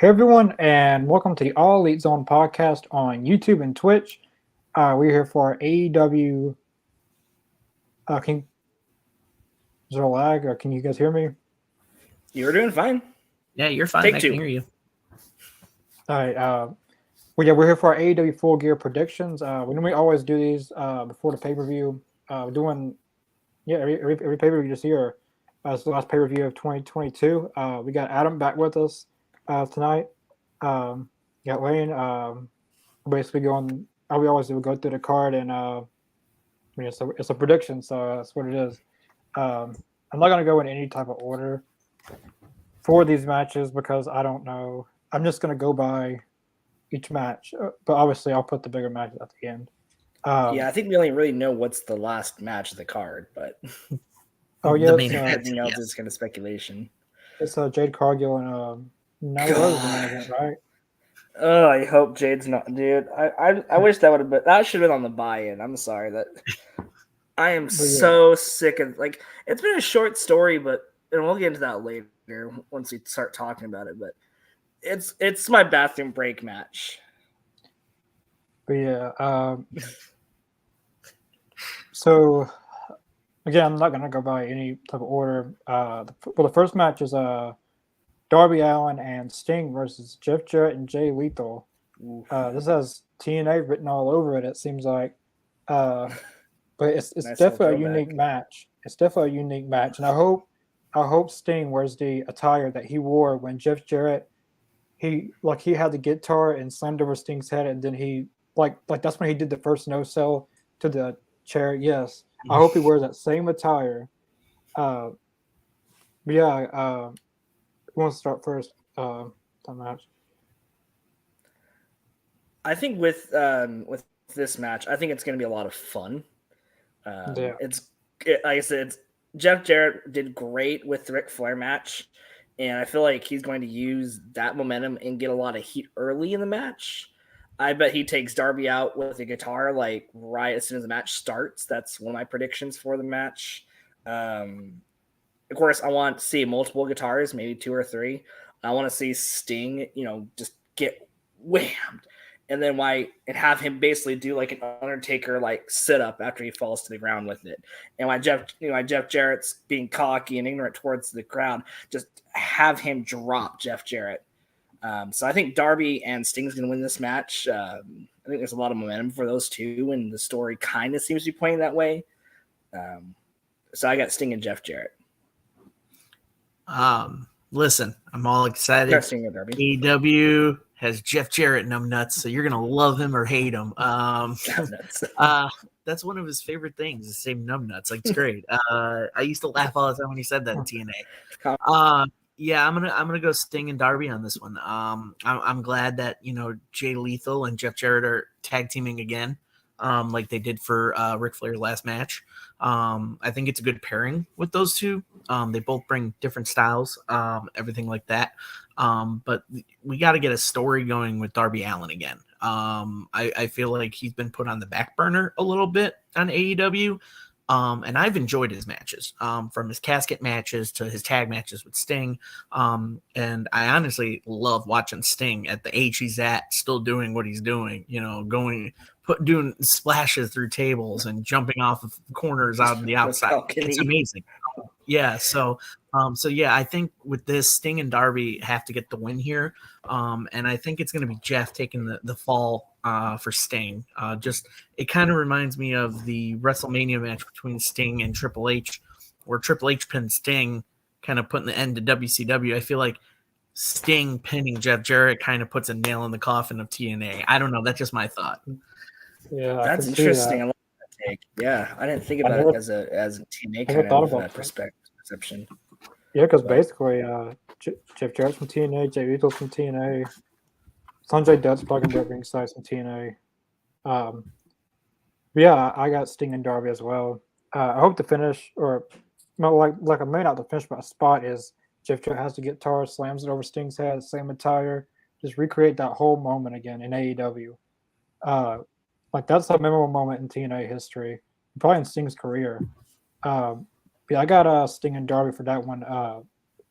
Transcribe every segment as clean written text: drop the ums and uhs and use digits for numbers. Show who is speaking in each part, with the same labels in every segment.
Speaker 1: Hey everyone, and welcome to the All Elite Zone podcast on YouTube and Twitch. We're here for AEW. Is there a lag, or can you guys hear me?
Speaker 2: You were doing fine.
Speaker 3: Yeah, you're fine.
Speaker 2: Take
Speaker 3: I
Speaker 2: two.
Speaker 3: can hear you.
Speaker 1: All right. We're here for our AEW Full Gear predictions. We normally always do these before the pay per view. We're doing every pay per view this year. It's the last pay per view of 2022. We got Adam back with us tonight. Got Lane. Basically going. We always do go through the card and it's a prediction, so that's what it is. I'm not gonna go in any type of order for these matches because I don't know. I'm just gonna go by each match, but obviously I'll put the bigger matches at the end.
Speaker 2: Yeah, I think we only really know what's the last match of the card, but everything else is kind of speculation.
Speaker 1: It's Jade Cargill and Nyla Rose in that event, right?
Speaker 2: Oh, I hope Jade's not, dude. I wish that would have been. That should have been on the buy-in. I'm sorry that. I am so sick of it's been a short story, and we'll get into that later once we start talking about it. But it's my bathroom break match.
Speaker 1: But yeah, so again, I'm not gonna go by any type of order. The first match is Darby Allin and Sting versus Jeff Jarrett and Jay Lethal. This has TNA written all over it. It seems like, but it's nice definitely a unique match. It's definitely a unique match, and I hope Sting wears the attire that he wore when Jeff Jarrett he had the guitar and slammed over Sting's head, and then he like that's when he did the first no sell to the chair. Yes, I hope he wears that same attire. But yeah. Who wants to start first? That match.
Speaker 2: I think with this match, I think it's going to be a lot of fun. It's like I said, Jeff Jarrett did great with the Ric Flair match, and I feel like he's going to use that momentum and get a lot of heat early in the match. I bet he takes Darby out with a guitar right as soon as the match starts. That's one of my predictions for the match. Of course, I want to see multiple guitars, maybe 2 or 3. I want to see Sting, just get whammed, and then have him basically do like an Undertaker sit up after he falls to the ground with it. And why Jeff Jarrett's being cocky and ignorant towards the crowd, just have him drop Jeff Jarrett. So I think Darby and Sting's going to win this match. I think there's a lot of momentum for those two, and the story kind of seems to be pointing that way. So I got Sting and Jeff Jarrett.
Speaker 3: Listen, I'm all excited. AEW has Jeff Jarrett numbnuts, so you're gonna love him or hate him. That's one of his favorite things, the same numbnuts. It's great. I used to laugh all the time when he said that in TNA. Yeah, I'm gonna go Sting and Darby on this one. I'm glad that Jay Lethal and Jeff Jarrett are tag teaming again, like they did for Ric Flair's last match. I think it's a good pairing with those two. They both bring different styles, everything like that. But we got to get a story going with Darby Allin again. I feel like he's been put on the back burner a little bit on AEW. And I've enjoyed his matches, from his casket matches to his tag matches with Sting. And I honestly love watching Sting at the age he's at, still doing what he's doing, doing splashes through tables and jumping off of corners out on the outside. It's amazing. Yeah. So yeah, I think with this, Sting and Darby have to get the win here. And I think it's going to be Jeff taking the fall for Sting. It kind of reminds me of the WrestleMania match between Sting and Triple H, where Triple H pinned Sting, kind of putting the end to WCW. I feel like Sting pinning Jeff Jarrett kind of puts a nail in the coffin of TNA. I don't know. That's just my thought.
Speaker 1: Yeah,
Speaker 2: that's interesting. That. I like that take. Yeah, I didn't think about it as a TNA kind of perception.
Speaker 1: Yeah, because basically, Jeff Jarrett's from TNA, Jay Lethal's from TNA, Sanjay Dutt's probably going to be ringside from TNA. Yeah, I got Sting and Darby as well. I hope the finish, or like I may not the finish, but a spot is Jeff Jarrett has the guitar, slams it over Sting's head, same attire, just recreate that whole moment again in AEW. That's a memorable moment in TNA history, probably in Sting's career. Yeah, I got Sting and Darby for that one.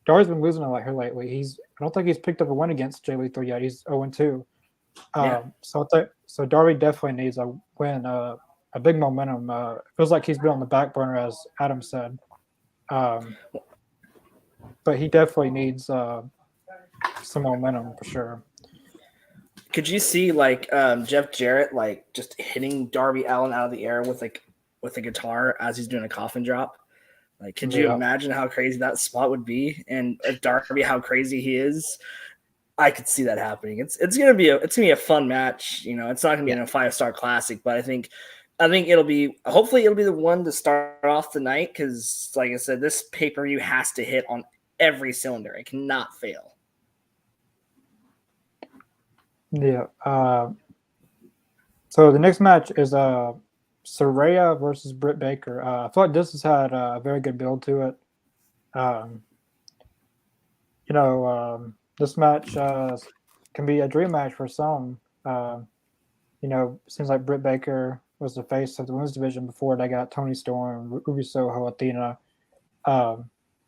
Speaker 1: Darby's been losing a lot here lately. I don't think he's picked up a win against Jay Lethal yet. He's 0-2. So Darby definitely needs a win, a big momentum. It feels like he's been on the back burner, as Adam said. But he definitely needs some momentum for sure.
Speaker 2: Could you see Jeff Jarrett just hitting Darby Allin out of the air with a guitar as he's doing a coffin drop? Could you imagine how crazy that spot would be? And if Darby, how crazy he is, I could see that happening. It's gonna be a fun match. It's not gonna be a 5-star classic, but I think hopefully it'll be the one to start off the night, because like I said, this pay-per-view has to hit on every cylinder. It cannot fail.
Speaker 1: Yeah. So the next match is Saraya versus Britt Baker. I feel like this has had a very good build to it. This match can be a dream match for some. Seems like Britt Baker was the face of the women's division before they got Toni Storm, Ruby Soho, Athena.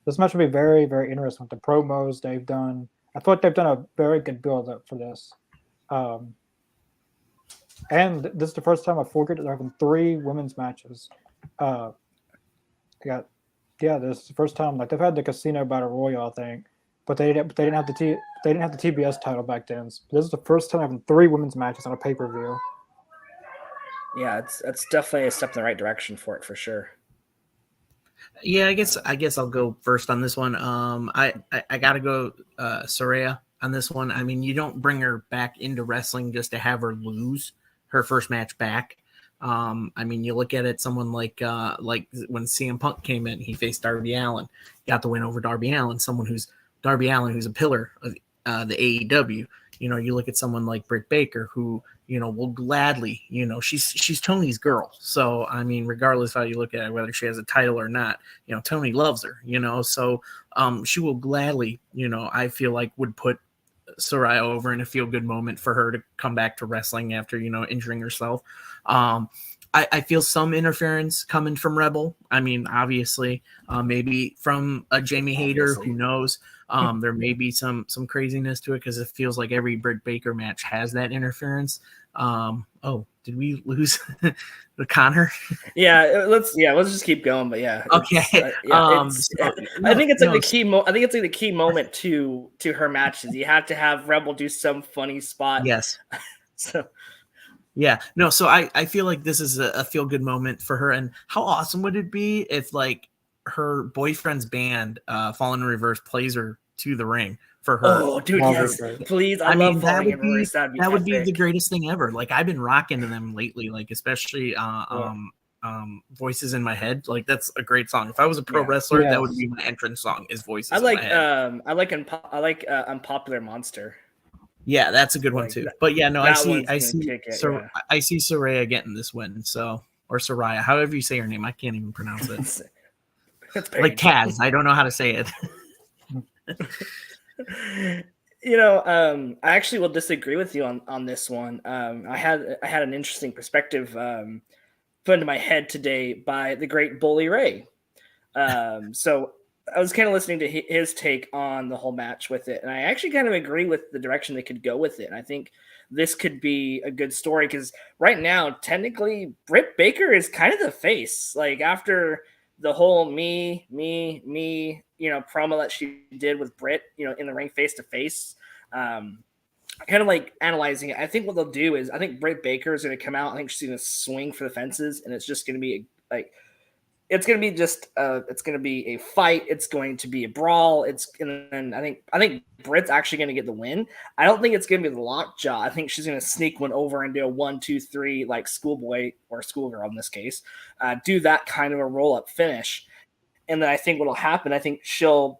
Speaker 1: This match will be very, very interesting with the promos they've done. I feel like they've done a very good build up for this. And this is the first time I forget they're having 3 women's matches. This is the first time. They've had the Casino Battle Royal, I think, but they didn't have the TBS title back then. So this is the first time having 3 women's matches on a pay-per-view.
Speaker 2: Yeah, it's definitely a step in the right direction for it, for sure.
Speaker 3: Yeah, I guess I'll go first on this one. I gotta go Saraya on this one. I mean, you don't bring her back into wrestling just to have her lose her first match back. I mean, you look at it, someone like when CM Punk came in, he faced Darby Allin, got the win over Darby Allin, who's a pillar of the AEW. You look at someone like Britt Baker, who, will gladly, she's Tony's girl. So, I mean, regardless how you look at it, whether she has a title or not, Tony loves her, so she will gladly, I feel like would put Saraya over in a feel-good moment for her to come back to wrestling after, injuring herself. I feel some interference coming from Rebel. I mean, obviously, maybe from a Jamie Hayter, who knows? There may be some craziness to it, because it feels like every Britt Baker match has that interference. Did we lose the Connor?
Speaker 2: Let's just keep going. But
Speaker 3: okay.
Speaker 2: I think it's like the key moment to her matches. You have to have Rebel do some funny spot.
Speaker 3: Yes.
Speaker 2: So.
Speaker 3: Yeah, no, so I feel like this is a feel-good moment for her. And how awesome would it be if, her boyfriend's band, Fallen in Reverse, plays her to the ring for her?
Speaker 2: Oh, dude, yes, please. I love Falling in Reverse.
Speaker 3: That would be the greatest thing ever. I've been rocking to them lately, especially Voices in My Head. That's a great song. If I was a pro wrestler, that would be my entrance song, is Voices in My Head.
Speaker 2: I like Unpopular Monster.
Speaker 3: Yeah, that's a good one too. But yeah, no, I see Saraya getting this win. So, or Saraya, however you say her name, I can't even pronounce it. It's like Kaz. I don't know how to say it.
Speaker 2: I actually will disagree with you on this one. I had an interesting perspective put into my head today by the great Bully Ray. So I was kind of listening to his take on the whole match with it, and I actually kind of agree with the direction they could go with it. And I think this could be a good story, because right now, technically, Britt Baker is kind of the face. After the whole me, promo that she did with Britt, in the ring face to face, kind of analyzing it. I think what they'll do is, I think Britt Baker is going to come out. I think she's going to swing for the fences, and it's just going to be it's going to be it's going to be a fight. It's going to be a brawl. And I think Britt's actually going to get the win. I don't think it's going to be the lockjaw. I think she's going to sneak one over and do a 1, 2, 3, like schoolboy or schoolgirl in this case, do that kind of a roll up finish. And then I think what'll happen, I think she'll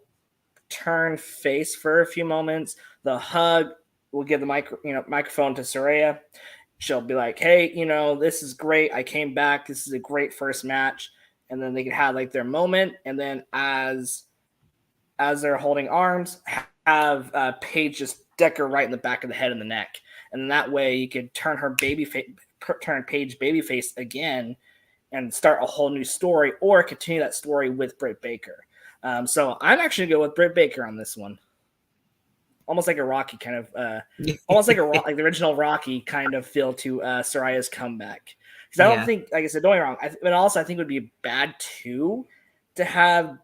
Speaker 2: turn face for a few moments. The hug will give the microphone to Saraya. She'll be like, hey, this is great. I came back. This is a great first match. And then they can have their moment, and then as they're holding arms, have Paige just deck her right in the back of the head and the neck, and then that way you could turn Paige babyface again, and start a whole new story, or continue that story with Britt Baker. So I'm actually going to go with Britt Baker on this one. Almost like a Rocky kind of, almost like like the original Rocky kind of feel to Soraya's comeback. Because I don't think, like I said, don't get me wrong. But also, I think it would be bad too to have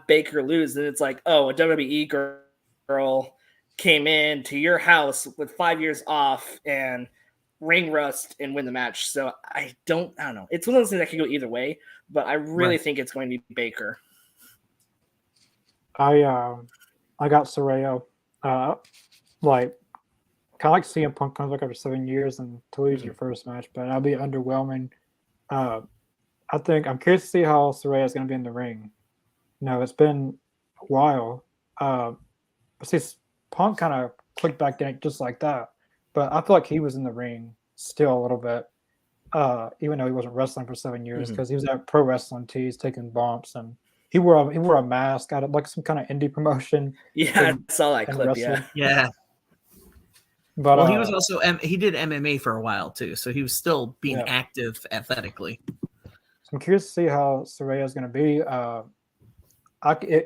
Speaker 2: Baker lose. And it's like, oh, a WWE girl came in to your house with 5 years off and ring rust and win the match. So I don't know. It's one of those things that can go either way, but I really think it's going to be Baker.
Speaker 1: I got Soraya. Like kind of like CM Punk comes back after 7 years and to lose your first match, but that'll be underwhelming. I think I'm curious to see how Soraya is going to be in the ring. It's been a while. But see, Punk kind of clicked back in just like that. But I feel like he was in the ring still a little bit, even though he wasn't wrestling for 7 years, because he was at pro wrestling tees taking bumps, and he wore a mask out of like some kind of indie promotion.
Speaker 2: Yeah, I saw that clip.
Speaker 1: Wrestling.
Speaker 3: Yeah.
Speaker 1: But
Speaker 3: he was also he did MMA for a while too, so he was still being active athletically.
Speaker 1: So I'm curious to see how Soraya is going to be.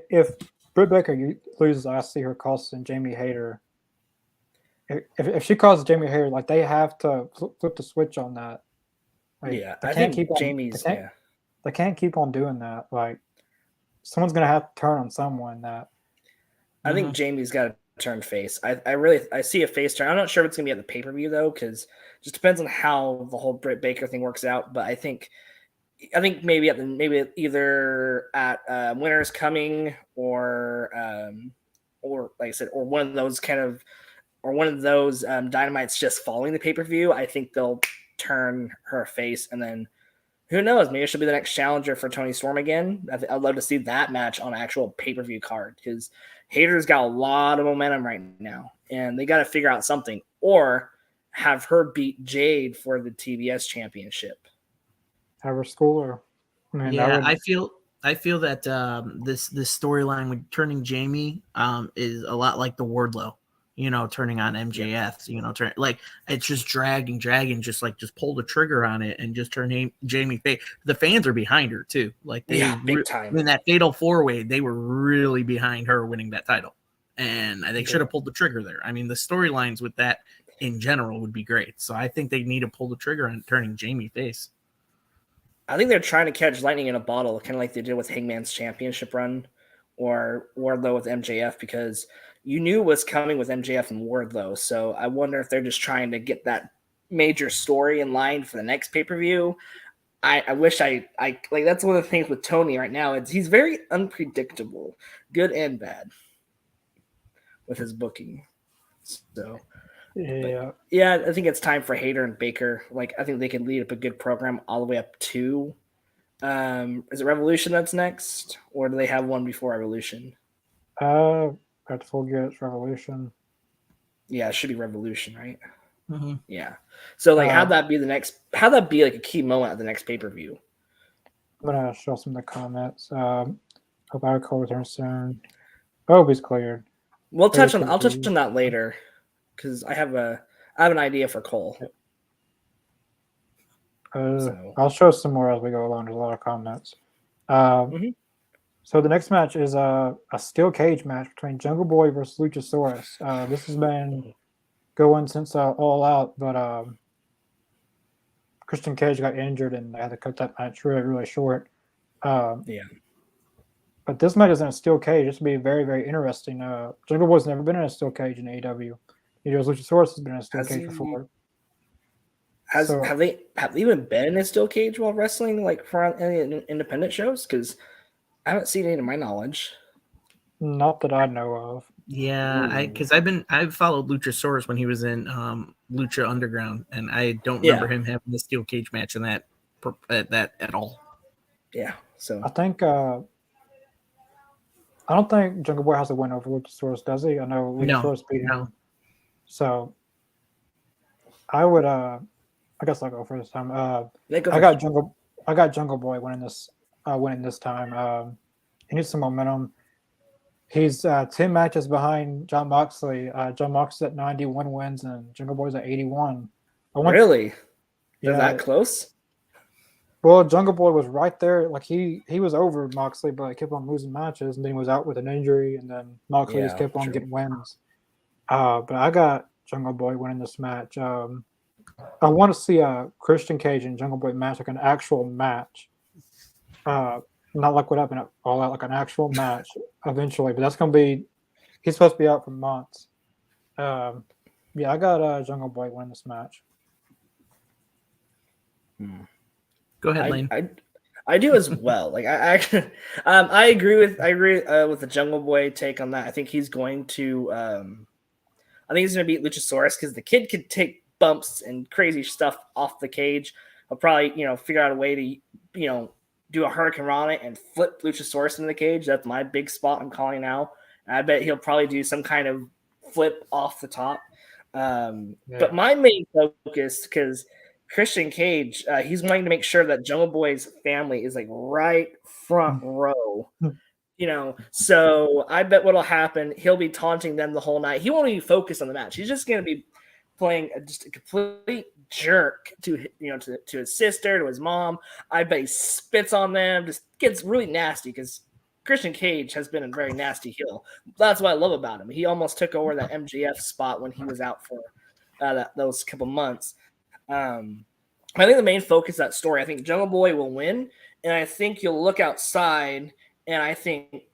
Speaker 1: If Britt Baker loses, I see her costing Jamie Hayter. If she causes Jamie Hayter, like they have to flip the switch on that. Like,
Speaker 2: I think Jamie's.
Speaker 1: They can't keep on doing that. Like someone's going to have to turn on someone. That
Speaker 2: I think Jamie's got to turn face. I see a face turn. I'm not sure if it's going to be at the pay-per-view though, because it just depends on how the whole Britt Baker thing works out. But I think maybe either at Winter's Coming or like I said, or one of those Dynamites just following the pay-per-view. I think they'll turn her face, and then who knows? Maybe she'll be the next challenger for Toni Storm again. I'd love to see that match on an actual pay-per-view card, because Hayter's got a lot of momentum right now, and they got to figure out something, or have her beat Jade for the TBS championship.
Speaker 1: Have her school her.
Speaker 3: I feel that this storyline with turning Jamie is a lot like the Wardlow, turning on MJF, like it's just dragging, just pull the trigger on it and just turn Jamie face. The fans are behind her too. Like
Speaker 2: big time.
Speaker 3: In that fatal 4-way, they were really behind her winning that title, and they should have pulled the trigger there. I mean, the storylines with that in general would be great. So I think they need to pull the trigger on turning Jamie face.
Speaker 2: I think they're trying to catch lightning in a bottle, kind of like they did with Hangman's championship run or Wardlow with MJF, because you knew what's coming with MJF and Wardlow. So I wonder if they're just trying to get that major story in line for the next pay-per-view. I wish I like that's one of the things with Tony right now. He's very unpredictable, good and bad, with his booking. So I think it's time for Hayter and Baker. Like I think they can lead up a good program all the way up to is it Revolution that's next, or do they have one before Revolution?
Speaker 1: At Full Gear, it's Revolution.
Speaker 2: Yeah, it should be Revolution, right?
Speaker 3: Mm-hmm.
Speaker 2: Yeah. So like how'd that be like a key moment at the next pay-per-view?
Speaker 1: I'm gonna show some of the comments. Hope our call returns soon. Oh, he's cleared.
Speaker 2: I'll touch on that later, because I have an idea for Cole.
Speaker 1: I'll show some more as we go along. There's a lot of comments. So the next match is a steel cage match between Jungle Boy versus Luchasaurus. This has been going since All Out, but Christian Cage got injured and they had to cut that match really, really short. But this match is in a steel cage. This will be very, very interesting. Jungle Boy's never been in a steel cage in AEW. Luchasaurus has been in a steel cage before.
Speaker 2: Have they even been in a steel cage while wrestling, like for any independent shows? Because I haven't seen any to my knowledge.
Speaker 1: Not that I know of.
Speaker 3: Yeah, because I've followed Luchasaurus when he was in Lucha Underground, and I don't remember him having the steel cage match in that at all.
Speaker 2: Yeah, so
Speaker 1: I think I don't think Jungle Boy has a win over Luchasaurus, does he? I know Luchasaurus beat him.
Speaker 3: No.
Speaker 1: So I would I guess I'll go first time. I got Jungle Boy winning this time. He needs some momentum. He's 10 matches behind Jon Moxley. Jon Moxley's at 91 wins and Jungle Boy's at 81.
Speaker 2: Really? They're that close?
Speaker 1: Well, Jungle Boy was right there. Like he was over Moxley, but he kept on losing matches, and then he was out with an injury, and then Moxley just kept on getting wins. But I got Jungle Boy winning this match. I want to see a Christian Cage and Jungle Boy match, like an actual match. Not like what happened at All Out, like an actual match eventually. But that's gonna be. He's supposed to be out for months. Yeah, I got Jungle Boy winning this match.
Speaker 3: Go ahead, Lane.
Speaker 2: I do as well. Like I agree with the Jungle Boy take on that. I think he's going to beat Luchasaurus because the kid could take bumps and crazy stuff off the cage. He'll probably figure out a way to do a Hurricane Rana and flip Luchasaurus into the cage. That's my big spot I'm calling now. And I bet he'll probably do some kind of flip off the top. But my main focus, because Christian Cage, he's wanting to make sure that Jungle Boy's family is like right front row. So I bet what'll happen, he'll be taunting them the whole night. He won't even focus on the match. He's just going to be playing just a complete jerk to his sister, to his mom. I bet he spits on them, just gets really nasty because Christian Cage has been a very nasty heel. That's what I love about him. He almost took over that MJF spot when he was out for those couple months. I think the main focus of that story, I think Jungle Boy will win, and I think you'll look outside, and I think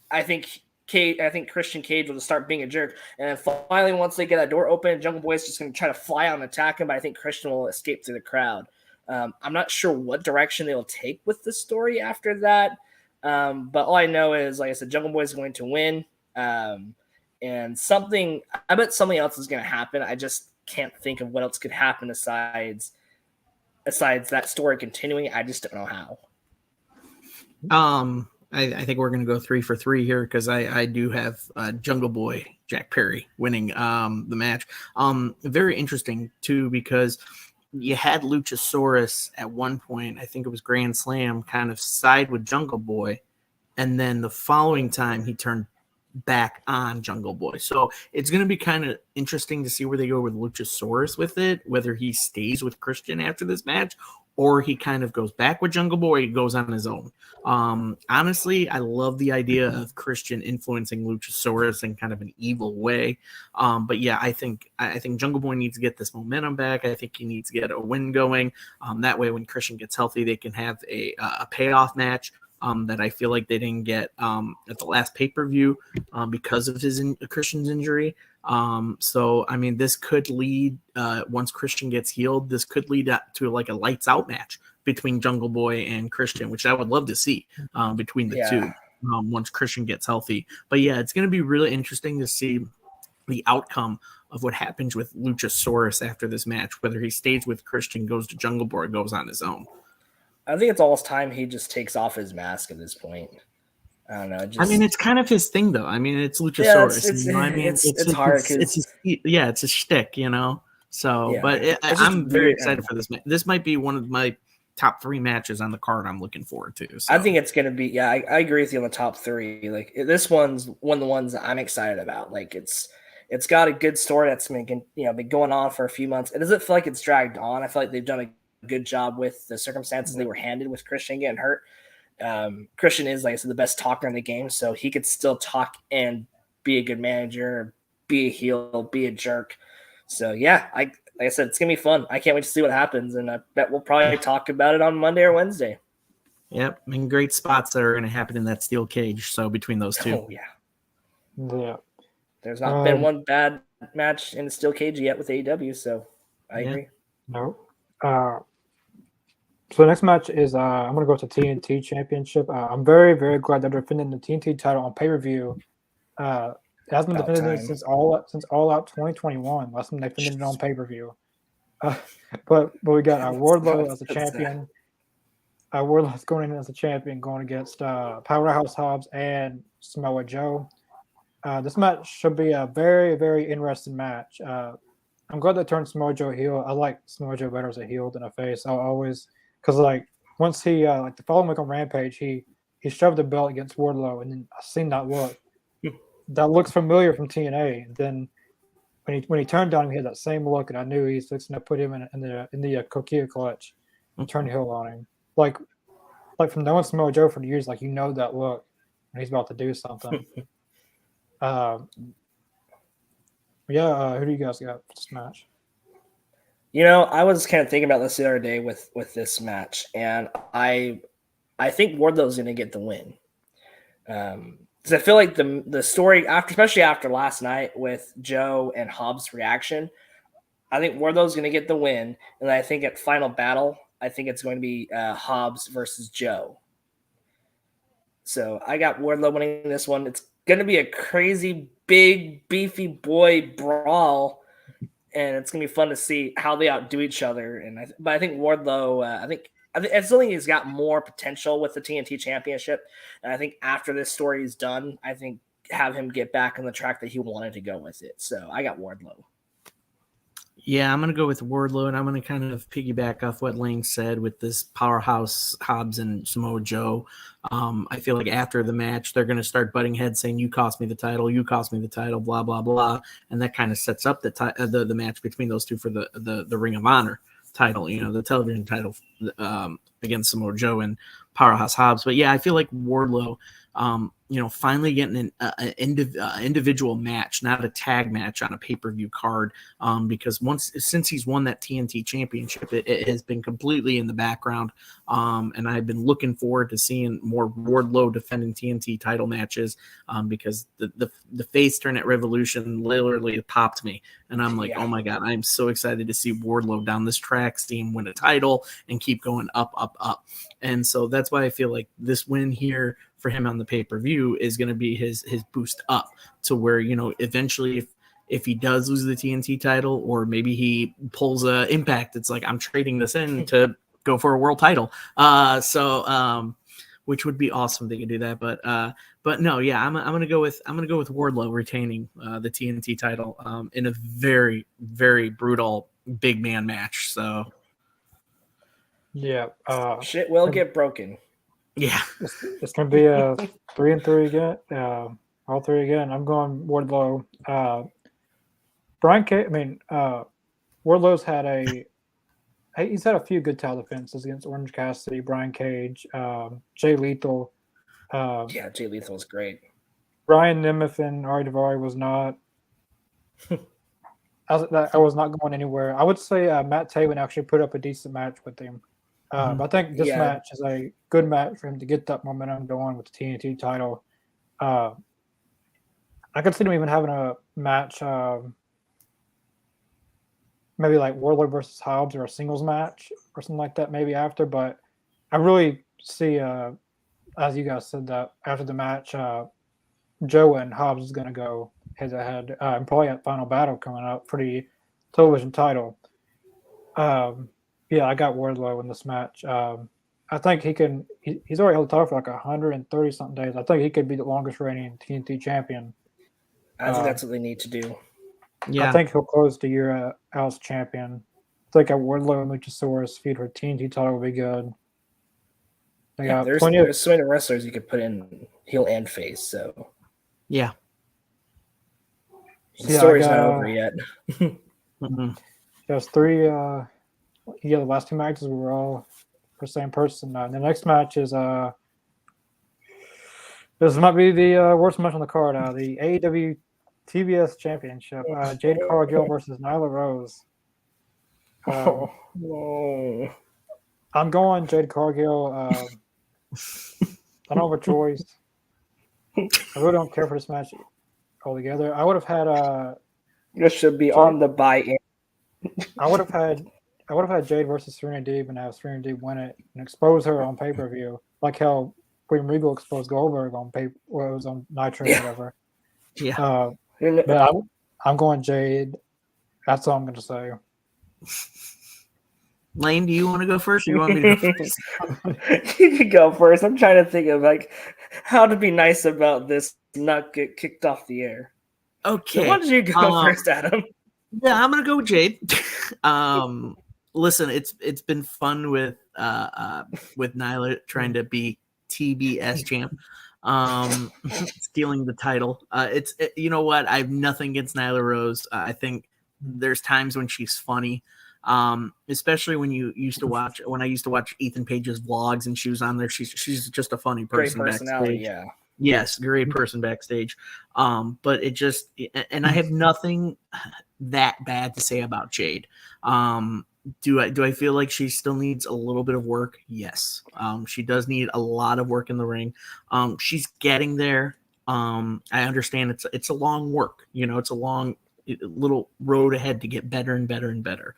Speaker 2: Christian Cage will just start being a jerk, and then finally once they get that door open, Jungle Boy is just going to try to fly out and attack him, but I think Christian will escape through the crowd. I'm not sure what direction they will take with the story after that, but all I know is, like I said, Jungle Boy is going to win, and I bet something else is going to happen. I just can't think of what else could happen aside that story continuing. I just don't know how.
Speaker 3: I think we're going to go 3 for 3 here because I do have Jungle Boy Jack Perry winning the match. Very interesting too, because you had Luchasaurus at one point, I think it was Grand Slam, kind of side with Jungle Boy, and then the following time he turned back on Jungle Boy. So it's going to be kind of interesting to see where they go with Luchasaurus with it, whether he stays with Christian after this match or he kind of goes back with Jungle Boy, he goes on his own. Honestly, I love the idea of Christian influencing Luchasaurus in kind of an evil way. But yeah, I think Jungle Boy needs to get this momentum back. I think he needs to get a win going. That way when Christian gets healthy, they can have a payoff match. That I feel like they didn't get at the last pay-per-view because of Christian's injury. So, I mean, this could lead, once Christian gets healed, this could lead to like a lights-out match between Jungle Boy and Christian, which I would love to see between the two once Christian gets healthy. But, yeah, it's going to be really interesting to see the outcome of what happens with Luchasaurus after this match, whether he stays with Christian, goes to Jungle Boy, or goes on his own.
Speaker 2: I think it's almost time he just takes off his mask at this point. I don't know.
Speaker 3: I mean, it's kind of his thing, though. I mean, it's Luchasaurus.
Speaker 2: It's hard because
Speaker 3: it's a shtick, So, yeah, but I'm very excited for this match. This might be one of my top 3 matches on the card I'm looking forward to. So.
Speaker 2: I think it's going to be. Yeah, I agree with you on the top 3. Like this one's one of the ones that I'm excited about. Like it's got a good story that's been going on for a few months. It doesn't feel like it's dragged on. I feel like they've done a good job with the circumstances they were handed with Christian getting hurt. Christian is, like I said, the best talker in the game, so he could still talk and be a good manager, be a heel, be a jerk. So yeah, like I said, it's gonna be fun. I can't wait to see what happens, and I bet we'll probably talk about it on Monday or Wednesday.
Speaker 3: Yep, and great spots that are going to happen in that steel cage. So between those two,
Speaker 1: yeah.
Speaker 2: There's not been one bad match in the steel cage yet with AEW, so I agree.
Speaker 1: No. So the next match is I'm going to go to TNT Championship. I'm very, very glad they're defending the TNT title on pay-per-view. It hasn't been defended since All Out 2021. Last time they defended it on pay-per-view. But we got Wardlow as a champion. Wardlow's going in as a champion, going against Powerhouse Hobbs and Samoa Joe. This match should be a very, very interesting match. I'm glad they turned Samoa Joe heel. I like Samoa Joe better as a heel than a face. I'll always, because once he the following week on Rampage, he shoved the belt against Wardlow, and then I seen that look. That looks familiar from TNA. And then when he turned on him, he had that same look, and I knew he's fixing to put him in the Coquilla clutch and turn heel on him. like from knowing Samoa Joe for years, like that look when he's about to do something. Who do you guys got for this match?
Speaker 2: I was kind of thinking about this the other day with this match, and I think Wardlow's going to get the win. Because I feel like the story especially after last night with Joe and Hobbs' reaction, I think Wardlow's going to get the win, and I think at Final Battle, I think it's going to be Hobbs versus Joe. So I got Wardlow winning this one. It's going to be a crazy, big, beefy boy brawl, and it's going to be fun to see how they outdo each other. But I think Wardlow, I still think he's got more potential with the TNT Championship, and I think after this story is done, I think have him get back on the track that he wanted to go with it. So I got Wardlow.
Speaker 3: Yeah, I'm going to go with Wardlow, and I'm going to kind of piggyback off what Lane said with this powerhouse Hobbs and Samoa Joe. I feel like after the match, they're going to start butting heads saying, you cost me the title, blah, blah, blah. And that kind of sets up the match between those two for the Ring of Honor title, the television title against Samoa Joe and powerhouse Hobbs. But yeah, I feel like Wardlow, finally getting an individual match, not a tag match on a pay-per-view card, because since he's won that TNT championship, it has been completely in the background, and I've been looking forward to seeing more Wardlow defending TNT title matches, because the face turn at Revolution literally popped me, and I'm like, oh my God, I'm so excited to see Wardlow down this track, see him win a title, and keep going up, up, up. And so that's why I feel like this win here for him on the pay-per-view is going to be his boost up to where, eventually if he does lose the TNT title, or maybe he pulls a Impact, it's like, I'm trading this in to go for a world title. Which would be awesome. They could do that. But no, yeah, I'm going to go with Wardlow retaining the TNT title in a very, very brutal big man match. So
Speaker 1: yeah,
Speaker 2: shit will get broken.
Speaker 3: Yeah,
Speaker 1: it's going to be a 3-3 again. All three again. I'm going Wardlow. Wardlow's had he's had a few good title defenses against Orange Cassidy, Brian Cage, Jay Lethal.
Speaker 2: Jay Lethal was great.
Speaker 1: Ryan Nemeth and Ari Daivari was not. I was not going anywhere. I would say Matt Taven actually put up a decent match with him. But I think this match is a good match for him to get that momentum going with the TNT title. I could see him even having a match, maybe like Wardlow versus Hobbs, or a singles match or something like that maybe after. But I really see, as you guys said, that after the match, Joe and Hobbs is going to go head-to-head, and probably at Final Battle coming up for the television title. I got Wardlow in this match. I think he can. He's already held the title for like 130 something days. I think he could be the longest reigning TNT champion.
Speaker 2: I think that's what they need to do.
Speaker 3: Yeah,
Speaker 1: I think he'll close the year out as champion. I think a Wardlow and Luchasaurus feud for TNT title would be good.
Speaker 2: There's so many wrestlers you could put in heel and face. So
Speaker 3: yeah,
Speaker 2: the story's not over yet.
Speaker 1: There's three. The last two matches were all for the same person. And the next match is this might be the worst match on the card. The AEW TBS Championship. Jade Cargill versus Nyla Rose. I'm going Jade Cargill. I don't have a choice. I really don't care for this match altogether. I would have had
Speaker 2: this should be on the buy-in.
Speaker 1: I would have had Jade versus Serena Deeb and have Serena Deeb win it and expose her on pay-per-view, like how Queen Regal exposed Goldberg on it was on Nitro or whatever.
Speaker 3: Yeah.
Speaker 1: But I'm going Jade. That's all I'm going to say.
Speaker 3: Lane, do you want to go first, or you want me to go first?
Speaker 2: You can go first. I'm trying to think of how to be nice about this, not get kicked off the air.
Speaker 3: Okay.
Speaker 2: So why don't you go first, Adam?
Speaker 3: Yeah, I'm gonna go with Jade. Listen, it's been fun with Nyla trying to be TBS champ, stealing the title. You know what? I have nothing against Nyla Rose. I think there's times when she's funny. Especially when I used to watch Ethan Page's vlogs and she was on there. She's just a funny person backstage.
Speaker 2: Yeah.
Speaker 3: Yes, great person backstage. But it just, and I have nothing that bad to say about Jade. Do I feel like she still needs a little bit of work? Yes. She does need a lot of work in the ring. She's getting there. I understand it's a long work. It's a long little road ahead to get better and better and better.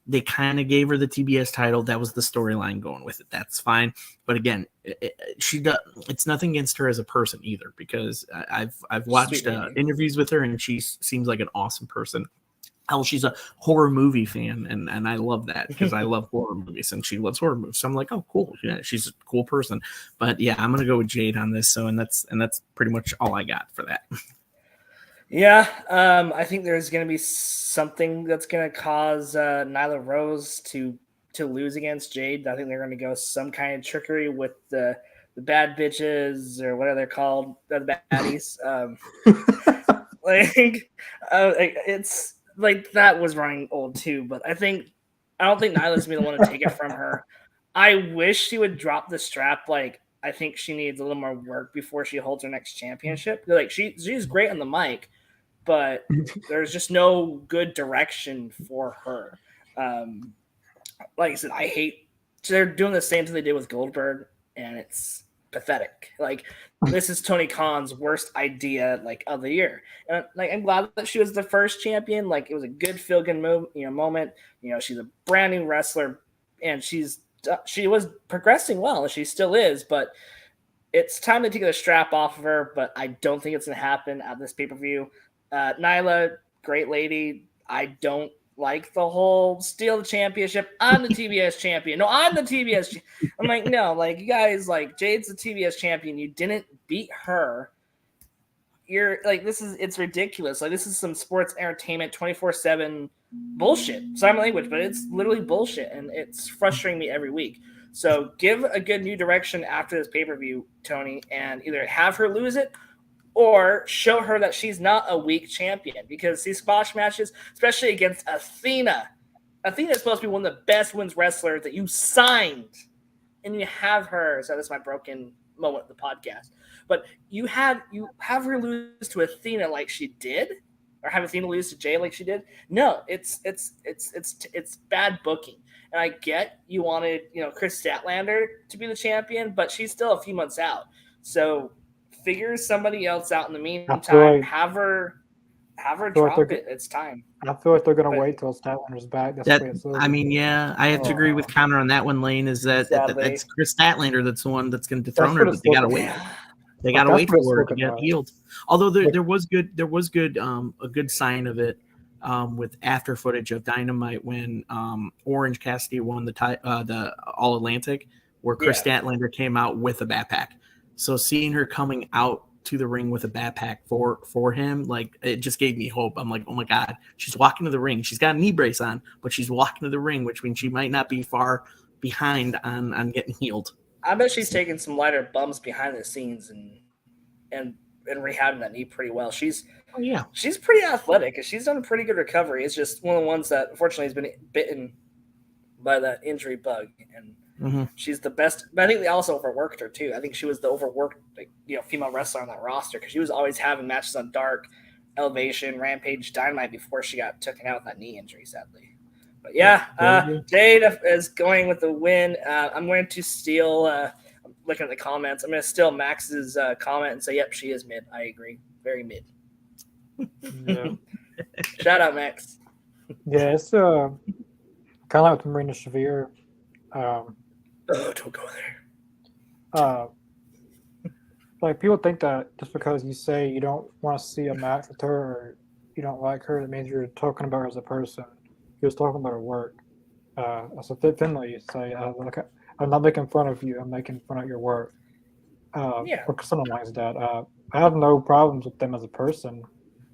Speaker 3: They kind of gave her the TBS title. That was the storyline going with it. That's fine. But again, it's nothing against her as a person either, because I've watched interviews with her and she seems like an awesome person. Hell, she's a horror movie fan, and I love that because I love horror movies and she loves horror movies. So I'm like, oh, cool. Yeah, she's a cool person. But yeah, I'm gonna go with Jade on this. So and that's pretty much all I got for that.
Speaker 2: Yeah, I think there's going to be something that's going to cause Nyla Rose to lose against Jade. I think they're going to go some kind of trickery with the bad bitches or whatever they're called, the baddies. It's like that was running old too, but I don't think Nyla's going to be the one to take it from her. I wish she would drop the strap. Like, I think she needs a little more work before she holds her next championship. Like, she's great on the mic, but there's just no good direction for her. Like I said, they're doing the same thing they did with Goldberg, and it's pathetic. Like, this is Tony Khan's worst idea of the year. And I'm glad that she was the first champion. Like, it was a good feel-good moment. She's a brand new wrestler, and she was progressing well, and she still is, but it's time to take the strap off of her, but I don't think it's going to happen at this pay-per-view. Nyla, great lady. I don't like the whole steal the championship. I'm the TBS champion. No, I'm the TBS. I'm like, no, you guys, Jade's the TBS champion. You didn't beat her. You're it's ridiculous. This is some sports entertainment 24/7 bullshit. Sorry my language, but it's literally bullshit, and it's frustrating me every week. So give a good new direction after this pay-per-view, Tony, and either have her lose it or show her that she's not a weak champion, because these squash matches, especially against Athena is supposed to be one of the best women's wrestlers that you signed, and you have her. So this is my broken moment of the podcast. But you have her lose to Athena like she did, or have Athena lose to Jay like she did. No, it's bad booking. And I get you wanted Chris Statlander to be the champion, but she's still a few months out. So figure somebody else out in the meantime. Have her drop it. It's time.
Speaker 1: I feel like they're going to wait till Statlander's back.
Speaker 3: I have to agree with Connor on that one. Lane is that's Chris Statlander. That's the one that's going to dethrone her. But they got to wait. They got to wait for her to get healed. Although there was a good sign of it with after footage of Dynamite when Orange Cassidy won the All Atlantic, where Chris Statlander came out with a backpack. So seeing her coming out to the ring with a backpack for him, it just gave me hope. I'm like, oh my God, she's walking to the ring. She's got a knee brace on, but she's walking to the ring, which means she might not be far behind on getting healed.
Speaker 2: I bet she's taking some lighter bumps behind the scenes and rehabbing that knee pretty well. She's pretty athletic, and she's done a pretty good recovery. It's just one of the ones that unfortunately has been bitten by that injury bug, and she's the best. But I think they also overworked her too. I think she was the overworked female wrestler on that roster, because she was always having matches on Dark, Elevation, Rampage, Dynamite before she got taken out with that knee injury, sadly. But Jade is going with the win. I'm going to steal. I'm looking at the comments. I'm going to steal Max's comment and say, "Yep, she is mid." I agree, very mid.
Speaker 1: Yeah.
Speaker 2: Shout out, Max.
Speaker 1: Yeah, it's kind of like with Marina Shafir.
Speaker 2: Don't go there.
Speaker 1: People think that just because you say you don't want to see a match with her or you don't like her, that means you're talking about her as a person. You're just talking about her work. So Finlay, you say, I'm not making fun of you. I'm making fun of your work. Or something like that. I have no problems with them as a person.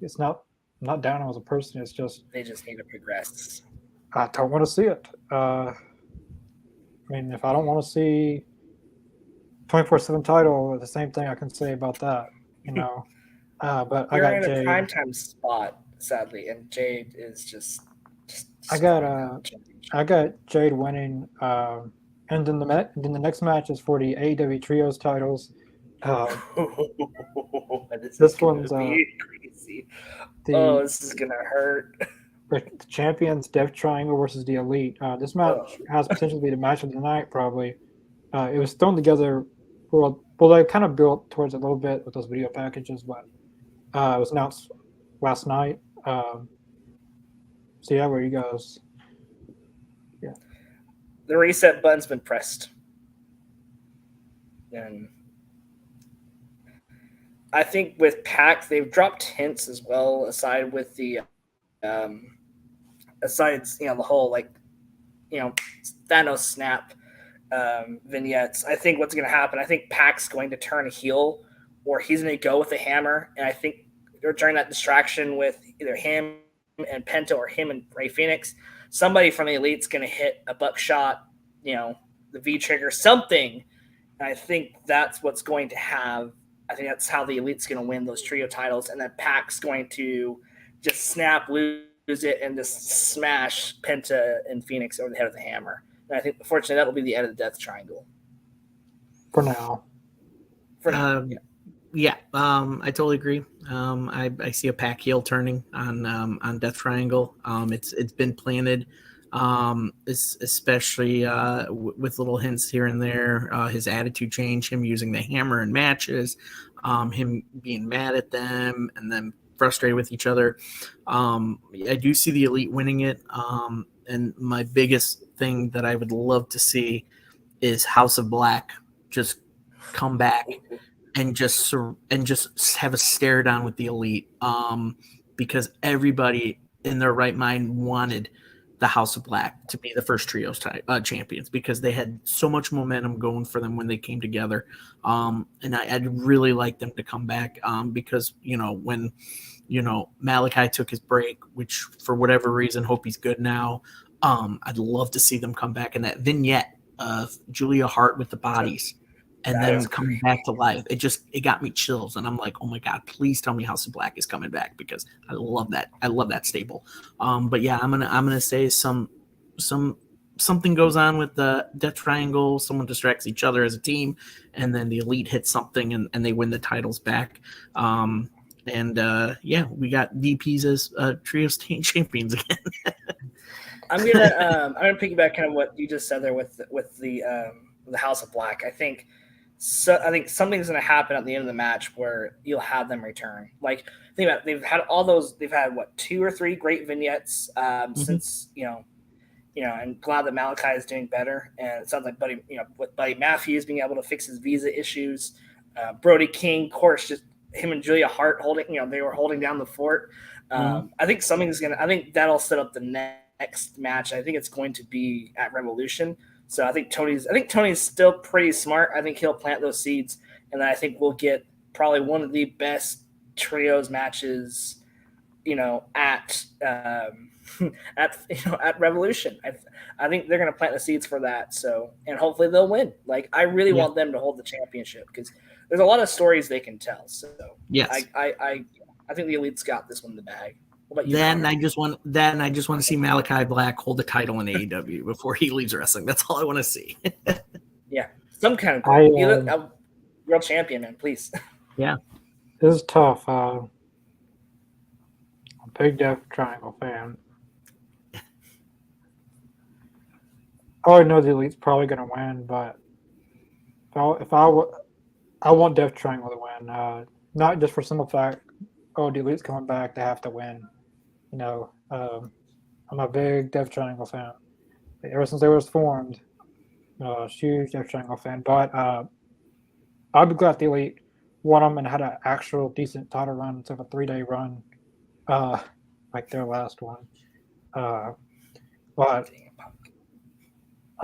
Speaker 1: It's not down as a person. It's just
Speaker 2: they just need to progress.
Speaker 1: I don't want to see it. If I don't want to see 24/7 title, the same thing I can say about that, But
Speaker 2: You're
Speaker 1: I got
Speaker 2: in a
Speaker 1: Jade.
Speaker 2: primetime spot, sadly, and Jade is just.
Speaker 1: I got Jade winning, and then the next match is for the AEW Trios titles. This one's
Speaker 2: be crazy.
Speaker 1: the
Speaker 2: This is gonna hurt.
Speaker 1: the champions Death Triangle versus the Elite. This match has potential to be the match of the night. Probably, it was thrown together. Well, they kind of built towards it a little bit with those video packages, but it was announced last night. So yeah, where he goes. Yeah.
Speaker 2: The reset button's been pressed. And I think with PAC, they've dropped hints as well, aside with the the whole Thanos snap vignettes. I think what's going to happen, I think PAC's going to turn heel, or he's going to go with the hammer. And I think during that distraction with either him and Penta or him and Rey Fenix, somebody from the Elite's going to hit a buckshot, the V trigger, something. And I think that's what's going to have. I think that's how the Elite's going to win those trio titles, and then PAC's going to just snap, lose it, and just smash Penta and Phoenix over the head with the hammer. And I think, unfortunately, that will be the end of the Death Triangle.
Speaker 1: For now.
Speaker 3: Yeah, I totally agree. I see a PAC heel turning on Death Triangle. It's been planted, especially with little hints here and there. His attitude change, him using the hammer in matches, him being mad at them, and then frustrated with each other. I do see the Elite winning it. And my biggest thing that I would love to see is House of Black just come back and just have a stare down with the Elite, because everybody in their right mind wanted the House of Black to be the first trios champions, because they had so much momentum going for them when they came together. And I'd really like them to come back, because when Malachi took his break, which for whatever reason, hope he's good now. I'd love to see them come back in that vignette of Julia Hart with the bodies. And then coming back to life, it got me chills, and I'm like, oh my god, please tell me House of Black is coming back, because I love that. I love that staple. But yeah, I'm gonna say something goes on with the Death Triangle. Someone distracts each other as a team, and then the Elite hits something, and they win the titles back. We got DPs as trios champions again.
Speaker 2: I'm gonna piggyback kind of what you just said there with the House of Black. I think something's going to happen at the end of the match where you'll have them return. Like, think about it, they've had what, 2 or 3 great vignettes since and glad that Malachi is doing better. And it sounds like with Buddy Matthews being able to fix his visa issues, Brody King, of course, just him and Julia Hart they were holding down the fort. I think I think that'll set up the next match. I think it's going to be at Revolution. So I think Tony's still pretty smart. I think he'll plant those seeds, and then I think we'll get probably one of the best trios matches, at Revolution. I think they're going to plant the seeds for that. So, and hopefully they'll win. Like, I really want them to hold the championship, because there's a lot of stories they can tell. So
Speaker 3: yes,
Speaker 2: I think the Elite's got this one in the bag.
Speaker 3: Then I just want to see Malachi Black hold the title in AEW before he leaves wrestling. That's all I want to see.
Speaker 2: Yeah, some kind of world champion, man, please.
Speaker 3: Yeah,
Speaker 1: this is tough. I'm a big Death Triangle fan. I already know the Elite's probably going to win, but I want Death Triangle to win. Not just for simple fact, the Elite's coming back, they have to win. I'm a big Death Triangle fan. Ever since they was formed, huge Death Triangle fan. But I'd be glad the Elite won them and had an actual decent title run instead of a 3-day run, like their last one. But I'm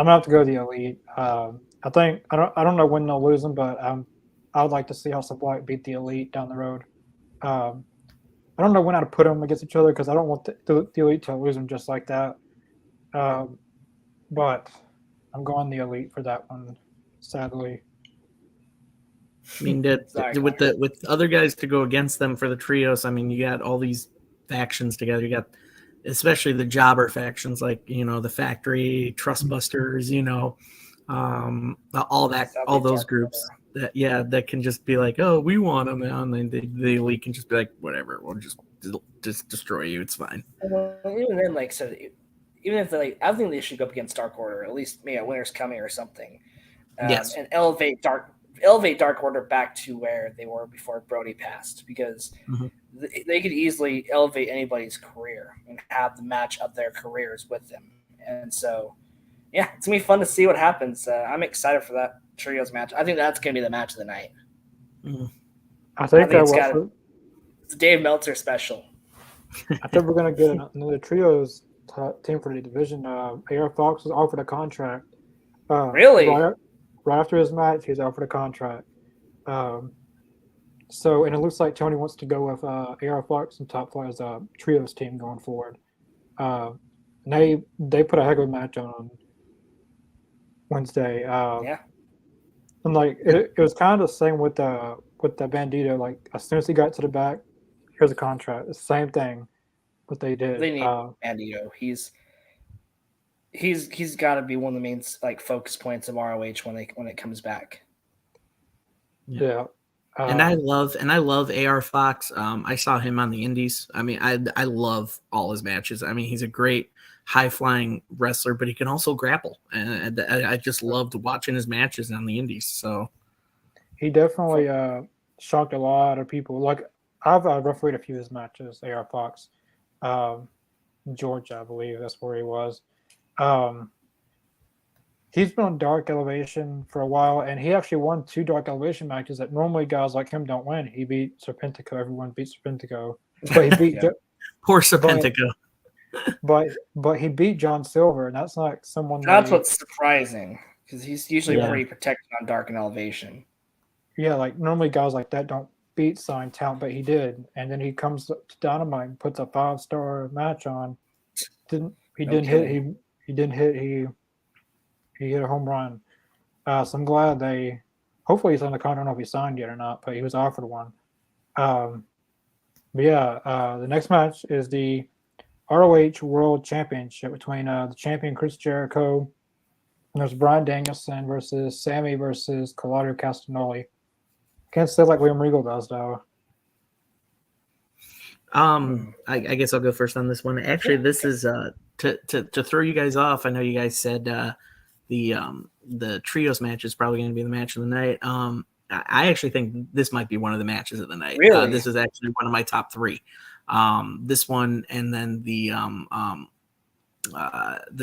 Speaker 1: gonna have to go to the Elite. I don't know when they'll lose them, but I would like to see House of Black beat the Elite down the road. I don't know when to put them against each other, because I don't want the Elite to lose them just like that. But I'm going the Elite for that one, sadly.
Speaker 3: I mean, with other guys to go against them for the trios, I mean, you got all these factions together. You got especially the jobber factions, like the Factory, Trustbusters, all those groups that can just be like, oh, we want them, and then the elite can just be like, whatever, we'll just destroy you. It's fine.
Speaker 2: Well, even then, even if I think they should go up against Dark Order, at least maybe Winter's Coming or something,
Speaker 3: Yes.
Speaker 2: and elevate Dark Order back to where they were before Brody passed, because they could easily elevate anybody's career and have the match of their careers with them. And so, yeah, it's gonna be fun to see what happens. I'm excited for that trios match. I think that's gonna be the match of the night.
Speaker 1: I think
Speaker 2: it's a Dave Meltzer special.
Speaker 1: I think we're gonna get another trios team for the division. AR Fox was offered a contract.
Speaker 2: Really?
Speaker 1: Right after his match, he was offered a contract. So, and it looks like Tony wants to go with AR Fox and Top Flight as a trios team going forward. They put a heck of a match on Wednesday.
Speaker 2: Yeah.
Speaker 1: And it was kind of the same with the Bandito. Like, as soon as he got to the back, here's a contract. It's the same thing, what they did.
Speaker 2: They need Bandito. He's got to be one of the main focus points of ROH when it comes back.
Speaker 1: Yeah.
Speaker 3: And I love AR Fox. I saw him on the Indies. I mean, I love all his matches. I mean, he's a great high flying wrestler, but he can also grapple, and I just loved watching his matches on the Indies. So
Speaker 1: he definitely shocked a lot of people. Like, I've refereed a few of his matches. AR Fox, Georgia, I believe that's where he was. He's been on Dark Elevation for a while, and he actually won 2 Dark Elevation matches that normally guys like him don't win. He beat Serpentico. Everyone beats Serpentico, but he beat
Speaker 3: poor Serpentico.
Speaker 1: But he beat John Silver, and that's not someone.
Speaker 2: That's what's surprising, because he's usually pretty protected on Dark and Elevation.
Speaker 1: Yeah, like normally guys like that don't beat signed talent, but he did, and then he comes to Dynamite and puts a 5-star match on. He hit a home run. So I'm glad hopefully he's on the contract. I don't know if he signed yet or not, but he was offered one. But yeah, the next match is the ROH World Championship between the champion Chris Jericho. And there's Bryan Danielson versus Sammy versus Claudio Castagnoli. Can't say like William Regal does, though.
Speaker 3: I guess I'll go first on this one. Actually, this is to throw you guys off. I know you guys said the trios match is probably going to be the match of the night. I actually think this might be one of the matches of the night.
Speaker 2: Really?
Speaker 3: This is actually one of my top 3. This one, and then the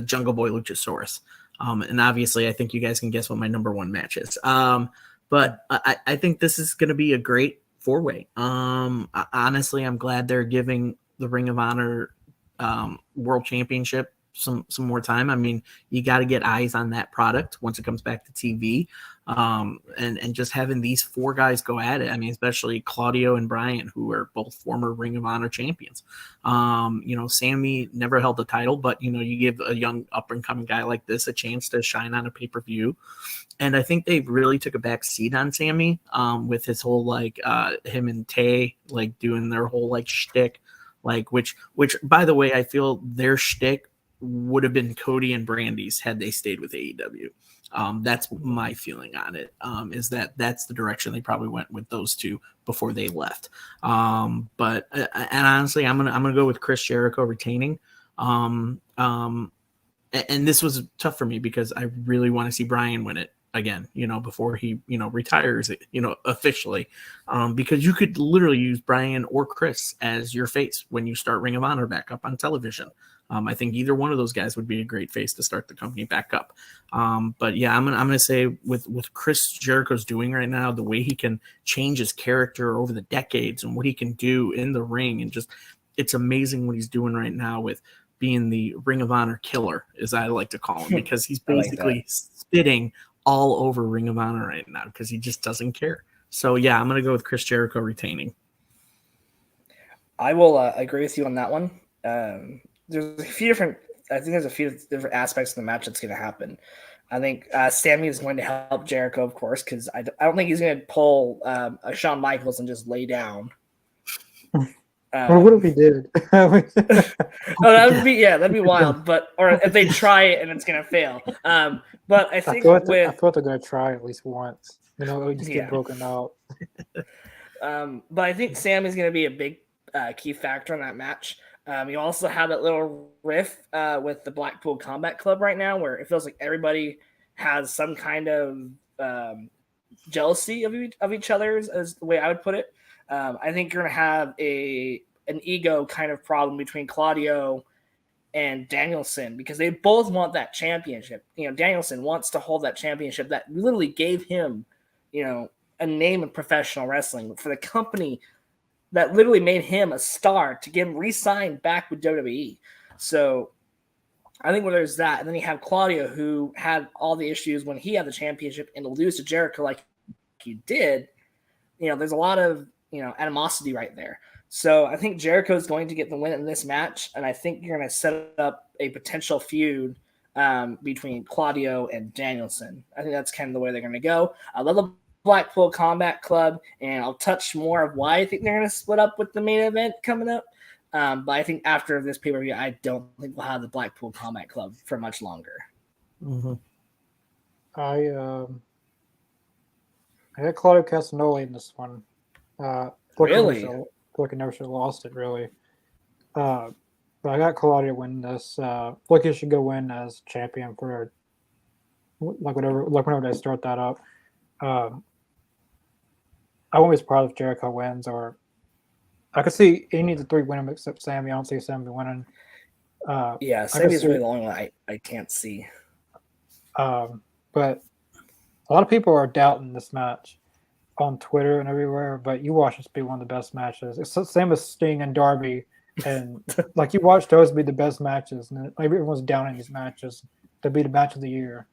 Speaker 3: Jungle Boy Luchasaurus. And obviously, I think you guys can guess what my number 1 match is. But I think this is going to be a great 4-way. Honestly, I'm glad they're giving the Ring of Honor World Championship some more time. I mean, you got to get eyes on that product once it comes back to TV, and just having these 4 guys go at it. I mean, especially Claudio and Bryan, who are both former Ring of Honor champions. Sammy never held the title, but you give a young up and coming guy like this a chance to shine on a pay-per-view. And I think they really took a back seat on Sammy with his whole him and Tay doing their whole shtick, which by the way, I feel their shtick would have been Cody and Brandy's had they stayed with AEW. That's my feeling on it. Is that's the direction they probably went with those 2 before they left. But honestly, I'm gonna go with Chris Jericho retaining. And this was tough for me because I really want to see Bryan win it again, before he, retires, officially, because you could literally use Bryan or Chris as your face when you start Ring of Honor back up on television. I think either one of those guys would be a great face to start the company back up. But yeah, I'm gonna say with Chris Jericho's doing right now, the way he can change his character over the decades and what he can do in the ring, and just it's amazing what he's doing right now with being the Ring of Honor killer, as I like to call him, because he's basically spitting all over Ring of Honor right now because he just doesn't care. So yeah, I'm gonna go with Chris Jericho retaining.
Speaker 2: I will agree with you on that one. There's a few different aspects of the match that's going to happen. I think Sammy is going to help Jericho, of course, because I don't think he's going to pull a Shawn Michaels and just lay down.
Speaker 1: What if he did?
Speaker 2: Oh, that'd be wild. But or if they try it and it's gonna fail. But I think
Speaker 1: I
Speaker 2: with
Speaker 1: thought they're gonna try at least once. You know, it would just get broken out.
Speaker 2: But I think Sam is gonna be a big key factor in that match. You also have that little riff with the Blackpool Combat Club right now, where it feels like everybody has some kind of jealousy of each other's, as the way I would put it. I think you're going to have an ego kind of problem between Claudio and Danielson because they both want that championship. Danielson wants to hold that championship that literally gave him, a name in professional wrestling for the company that literally made him a star to get him re-signed back with WWE. So I think where there's that, and then you have Claudio who had all the issues when he had the championship and to lose to Jericho like he did. There's a lot of animosity right there. So I think Jericho is going to get the win in this match, and I think you're going to set up a potential feud between Claudio and Danielson. I think that's kind of the way they're going to go. I love the Blackpool Combat Club, and I'll touch more of why I think they're going to split up with the main event coming up. But I think after this pay-per-view, I don't think we'll have the Blackpool Combat Club for much longer.
Speaker 3: Mm-hmm.
Speaker 1: I got Claudio Castagnoli in this one.
Speaker 2: Really?
Speaker 1: He never should have lost it, really. But I got Claudio win this. Look, he should go win as champion for whenever they start that up. I won't be surprised if Jericho wins, or I could see any of the three winning except Sammy. I don't see Sammy winning.
Speaker 2: Sammy's really the only one I can't see.
Speaker 1: But a lot of people are doubting this match on Twitter and everywhere, but you watch this be one of the best matches. It's the same as Sting and Darby, and like you watch those be the best matches, and everyone's downing these matches to be the match of the year.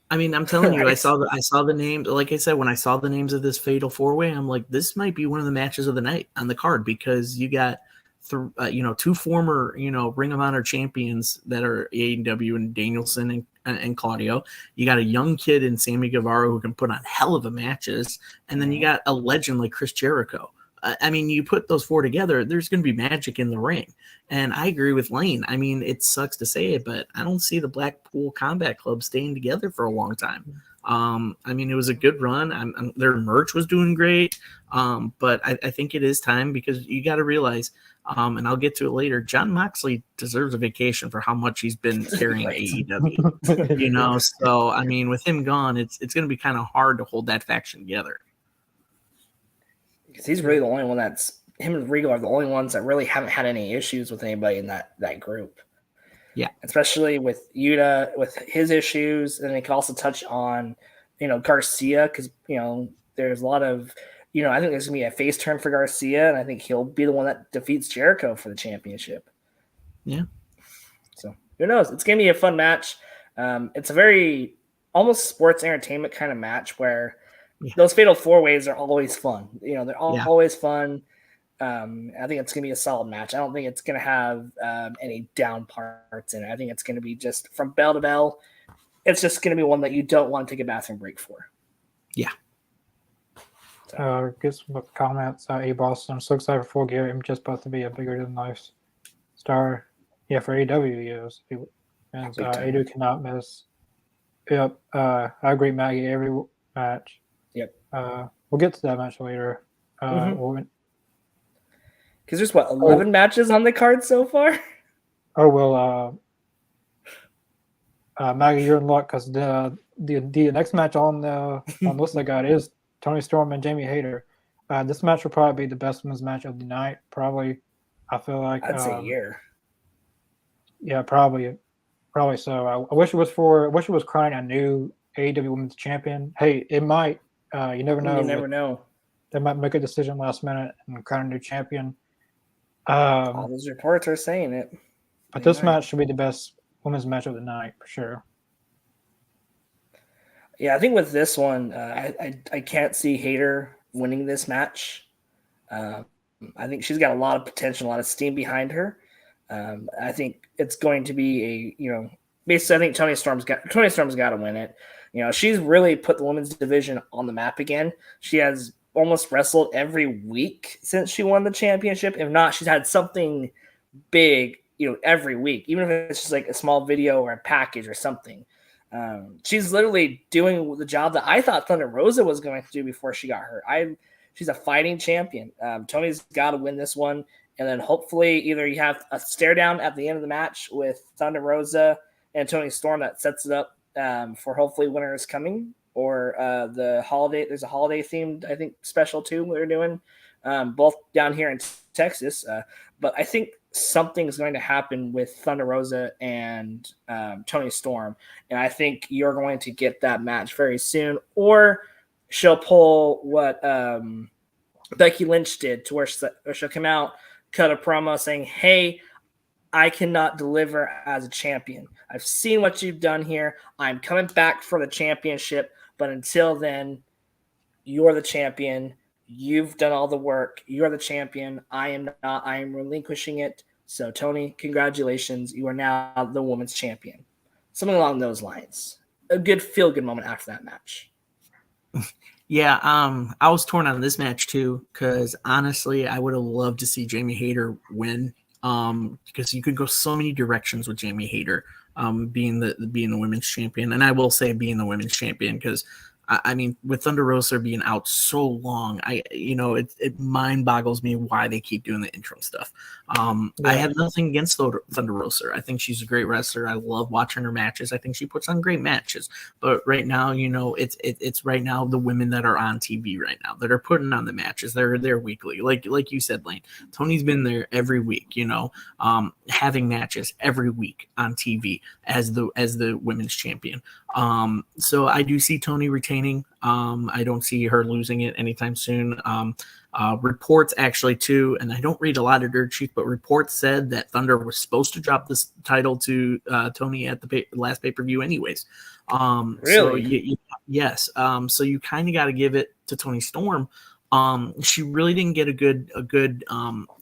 Speaker 3: I mean, I'm telling you, I saw the names. Like I said, when I saw the names of this Fatal 4-Way, I'm like, this might be one of the matches of the night on the card because you got, two former, Ring of Honor champions that are AEW and Danielson and Claudio. You got a young kid in Sammy Guevara who can put on hell of a matches, and then you got a legend like Chris Jericho. I mean, you put those four together, there's going to be magic in the ring. And I agree with Lane. I mean, it sucks to say it, but I don't see the Blackpool Combat Club staying together for a long time. I mean, it was a good run. Their merch was doing great. But I think it is time because you got to realize, and I'll get to it later, Jon Moxley deserves a vacation for how much he's been carrying AEW. So, I mean, with him gone, it's going to be kind of hard to hold that faction together.
Speaker 2: Because he's really the only one him and Regal are the only ones that really haven't had any issues with anybody in that group.
Speaker 3: Yeah.
Speaker 2: Especially with Yuta, with his issues. And they could also touch on, Garcia, because, there's a lot of, I think there's going to be a face turn for Garcia, and I think he'll be the one that defeats Jericho for the championship.
Speaker 3: Yeah.
Speaker 2: So who knows? It's going to be a fun match. It's a very almost sports entertainment kind of match where those Fatal 4-Ways are always fun. They're always fun. I think it's going to be a solid match. I don't think it's going to have any down parts in it. I think it's going to be just from bell to bell. It's just going to be one that you don't want to take a bathroom break for.
Speaker 3: Yeah.
Speaker 1: Get some comments. Boston. I'm so excited for Full Gear. I'm just about to be a bigger than life star. Yeah, for AEW he is. And AEW cannot miss. Yep. I agree, Maggie. Every match.
Speaker 2: Yep.
Speaker 1: We'll get to that match later.
Speaker 2: Because there's 11 matches on the card so far.
Speaker 1: Oh well, Maggie, you're in luck because the next match on the list I got is Toni Storm and Jamie Hayter. This match will probably be the best women's match of the night. Probably, I feel like
Speaker 2: I'd say a year.
Speaker 1: Yeah, probably so. I wish it was crying a new AEW Women's Champion. Hey, it might. You never know.
Speaker 2: You never know.
Speaker 1: They might make a decision last minute and crown a new champion.
Speaker 2: All those reports are saying it.
Speaker 1: But this match should be the best women's match of the night for sure.
Speaker 2: Yeah, I think with this one, I can't see Hayter winning this match. I think she's got a lot of potential, a lot of steam behind her. I think it's going to be basically I think Toni Storm's got to win it. She's really put the women's division on the map again. She has almost wrestled every week since she won the championship. If not, she's had something big, every week, even if it's just like a small video or a package or something. She's literally doing the job that I thought Thunder Rosa was going to do before she got hurt. She's a fighting champion. Tony's got to win this one, and then hopefully either you have a stare down at the end of the match with Thunder Rosa and Tony Storm that sets it up for hopefully Winter is Coming, or the holiday. There's a holiday themed, I think, special too we're doing, both down here in Texas. But I think something's going to happen with Thunder Rosa and Tony Storm, and I think you're going to get that match very soon, or she'll pull what Becky Lynch did, to where she'll come out, cut a promo saying, "Hey, I cannot deliver as a champion. I've seen what you've done here. I'm coming back for the championship, but until then, you're the champion. You've done all the work. You're the champion. I am not. I am relinquishing it. So, Tony, congratulations. You are now the women's champion." Something along those lines. A good feel-good moment after that match.
Speaker 3: Yeah, I was torn on this match too, because honestly, I would have loved to see Jamie Hayter win. Because you could go so many directions with Jamie Hayter being the women's champion, and I will say being the women's champion, because I mean, with Thunder Rosa being out so long, it mind boggles me why they keep doing the interim stuff. I have nothing against Thunder Rosa. I think she's a great wrestler. I love watching her matches. I think she puts on great matches. But right now, it's right now the women that are on TV right now that are putting on the matches. They're weekly, like you said, Lane. Tony's been there every week. Having matches every week on TV as the women's champion. So I do see Tony retaining. I don't see her losing it anytime soon. Reports actually too, and I don't read a lot of dirt sheets, but reports said that Thunder was supposed to drop this title to Tony at the last pay-per-view anyways.
Speaker 2: Really?
Speaker 3: So yes. So you kind of got to give it to Tony Storm. She really didn't get a good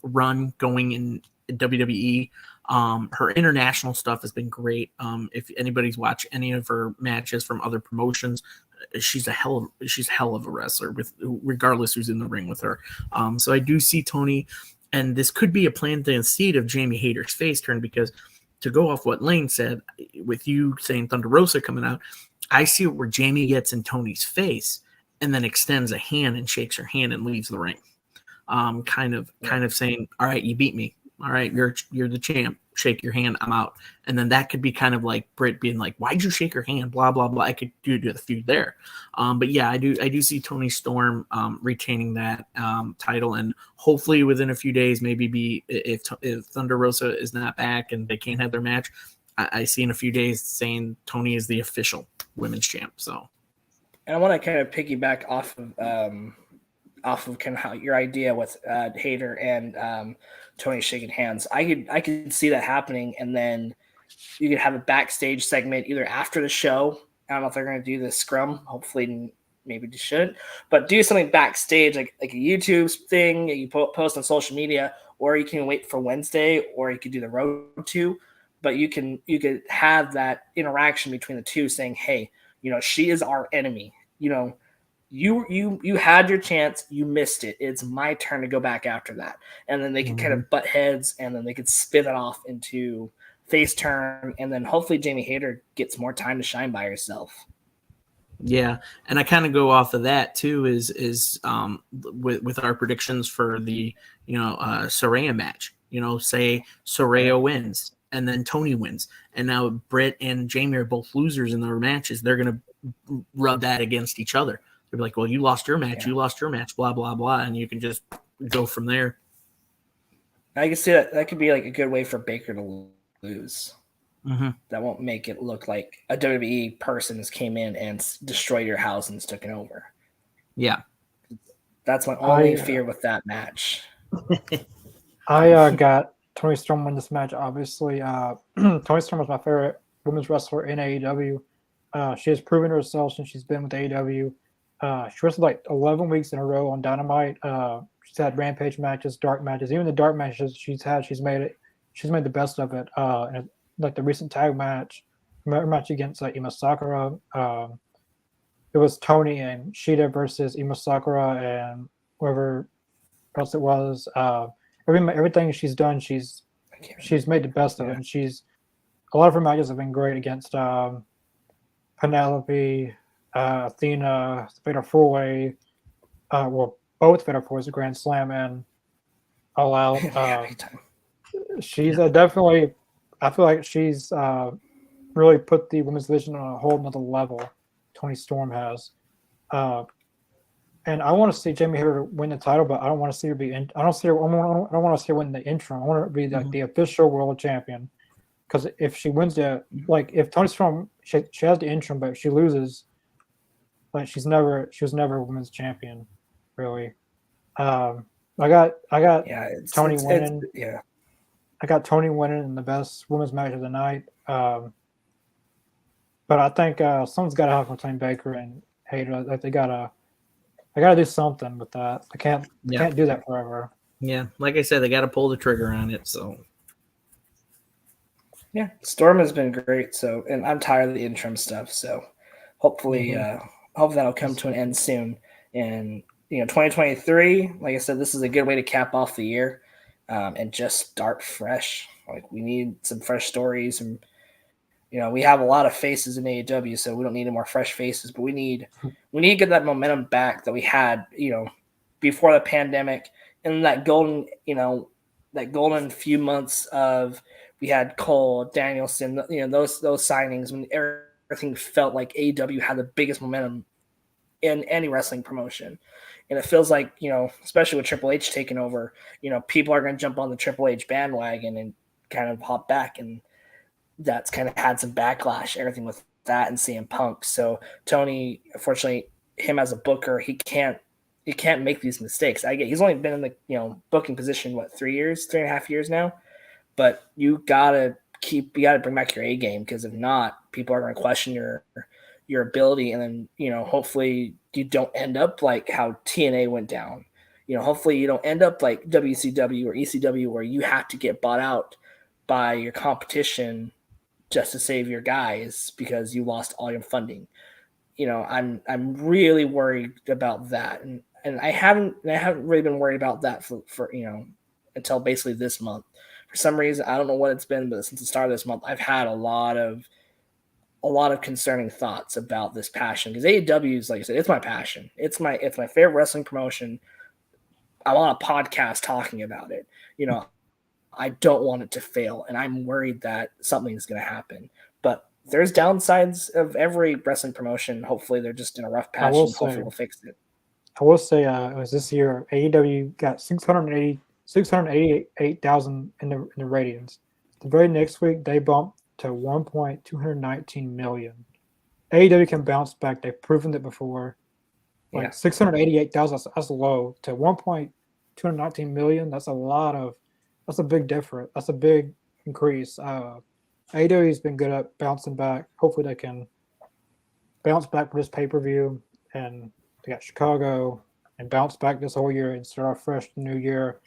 Speaker 3: run going in WWE. Her international stuff has been great. If anybody's watched any of her matches from other promotions, she's hell of a wrestler, regardless who's in the ring with her. So I do see Tony, and this could be a planted seed of Jamie Hayter's face turn, because to go off what Lane said, with you saying Thunder Rosa coming out, I see it where Jamie gets in Tony's face and then extends a hand and shakes her hand and leaves the ring. Kind of saying, all right, you beat me. All right, you're the champ. Shake your hand. I'm out. And then that could be kind of like Britt being like, "Why'd you shake her hand?" Blah blah blah. I could do the feud there. But yeah, I do see Tony Storm retaining that title, and hopefully within a few days, maybe if Thunder Rosa is not back and they can't have their match, I see in a few days saying Tony is the official women's champ. So,
Speaker 2: and I want to kind of piggyback off of kind of how your idea with Hayter and Tony shaking hands. I could see that happening, and then you could have a backstage segment either after the show. I don't know if they're going to do the scrum. Hopefully, maybe they shouldn't, but do something backstage, like a YouTube thing you post on social media, or you can wait for Wednesday, or you could do the road to. But you could have that interaction between the two, saying, "Hey, she is our enemy. You had your chance, you missed it. It's my turn to go back after that." And then they could kind of butt heads, and then they could spin it off into face turn, and then hopefully Jamie Hayter gets more time to shine by herself.
Speaker 3: Yeah, and I kind of go off of that too. Is with our predictions for the Saraya match. Say Saraya wins, and then Tony wins, and now Britt and Jamie are both losers in their matches. They're gonna rub that against each other. They'll be like, "Well, you lost your match, you lost your match, blah blah blah," and you can just go from there.
Speaker 2: I can see that could be like a good way for Baker to lose.
Speaker 3: Mm-hmm.
Speaker 2: That won't make it look like a WWE person has came in and destroyed your house and took it over.
Speaker 3: Yeah,
Speaker 2: that's my only fear with that match.
Speaker 1: I got Tony Storm win this match. Obviously, Tony Storm was my favorite women's wrestler in AEW. She has proven herself since she's been with AEW. She wrestled like 11 weeks in a row on Dynamite. She's had Rampage matches, dark matches. Even the dark matches she's had, she's made the best of it. And like the recent tag match against Ima Sakura. it was Tony and Shida versus Ima Sakura and whoever else it was. Everything she's done, she's made the best of it, and a lot of her matches have been great against Penelope, Athena, Fatal 4-Way, both Fatal 4-Ways, Grand Slam, and All Out. She's definitely, I feel like she's really put the women's division on a whole nother level. Toni Storm has. And I want to see Jamie Hayter win the title, but I don't want to see her be. I don't want to see her win the interim. I want her to be like the official world champion. Because if she wins if Toni Storm, she has the interim, but if she loses, like she was never a women's champion, really. I got Toni winning. I got Toni winning in the best women's match of the night. But I think something's got to happen between Baker and Hayter. Like they gotta do something with that. I can't do that forever.
Speaker 3: Yeah, like I said, they got to pull the trigger on it. So.
Speaker 2: Yeah, Storm has been great. So, and I'm tired of the interim stuff. So, hopefully, hopefully that'll come to an end soon. And 2023, like I said, this is a good way to cap off the year, and just start fresh. Like we need some fresh stories, and we have a lot of faces in AEW, so we don't need any more fresh faces. But we need to get that momentum back that we had, before the pandemic, and that golden few months of. We had Cole, Danielson, those signings when everything felt like AEW had the biggest momentum in any wrestling promotion. And it feels like, especially with Triple H taking over, people are going to jump on the Triple H bandwagon and kind of hop back. And that's kind of had some backlash, everything with that and CM Punk. So Tony, unfortunately, him as a booker, he can't make these mistakes. He's only been in the, booking position, 3.5 years now. But you gotta bring back your A game, because if not, people are gonna question your ability, and then hopefully you don't end up like how TNA went down. Hopefully you don't end up like WCW or ECW, where you have to get bought out by your competition just to save your guys because you lost all your funding. I'm really worried about that, and I haven't really been worried about that for until basically this month. For some reason, I don't know what it's been, but since the start of this month, I've had a lot of concerning thoughts about this passion, because AEW is, like I said, it's my passion. It's my favorite wrestling promotion. I'm on a podcast talking about it. I don't want it to fail, and I'm worried that something's going to happen. But there's downsides of every wrestling promotion. Hopefully, they're just in a rough patch, and hopefully we'll fix it.
Speaker 1: I will say, it was this year AEW got 688,000 in the ratings. The very next week, they bumped to 1.219 million. AEW can bounce back. They've proven it before. 688,000, that's low. To 1.219 million, that's a big difference. That's a big increase. AEW's been good at bouncing back. Hopefully they can bounce back for this pay-per-view. And they got Chicago and bounce back this whole year and start off fresh the new year.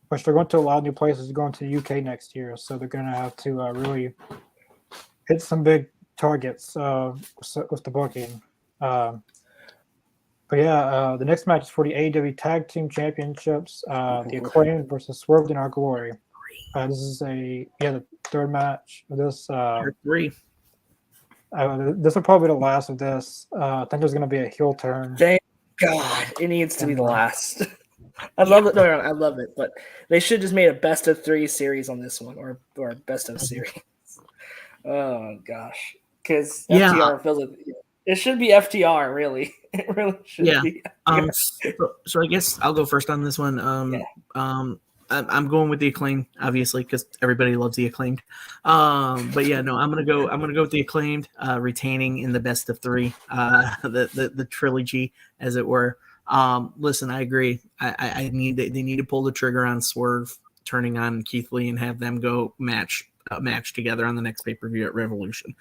Speaker 1: Which they're going to a lot of new places. They're going to the UK next year, so they're going to have to really hit some big targets with the booking. The next match is for the AEW Tag Team Championships. The Acclaimed versus Swerved in Our Glory. This is the third match of this.
Speaker 3: Three.
Speaker 1: This will probably be the last of this. I think there's going to be a heel turn.
Speaker 2: Thank God, it needs to be the last. I love it. No, I love it, but they should just made a best of 3 series on this one, or best of series. Oh gosh, because FTR feels like it should be FTR. Really, it really should be.
Speaker 3: So I guess I'll go first on this one. I'm going with the Acclaimed, obviously, because everybody loves the Acclaimed. But yeah, no, I'm gonna go with the Acclaimed, retaining in the best of 3, the trilogy, as it were. Listen, I agree. They need to pull the trigger on Swerve turning on Keith Lee and have them go match together on the next pay-per-view at Revolution.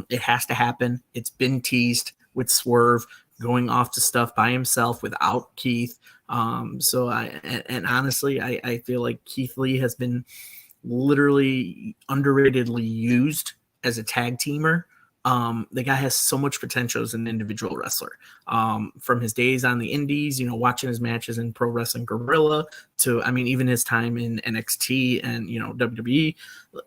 Speaker 3: It has to happen. It's been teased with Swerve going off to stuff by himself without Keith. So honestly, I feel like Keith Lee has been literally underratedly used as a tag teamer The guy has so much potential as an individual wrestler. From his days on the indies, watching his matches in Pro Wrestling Guerrilla to, even his time in NXT and, WWE,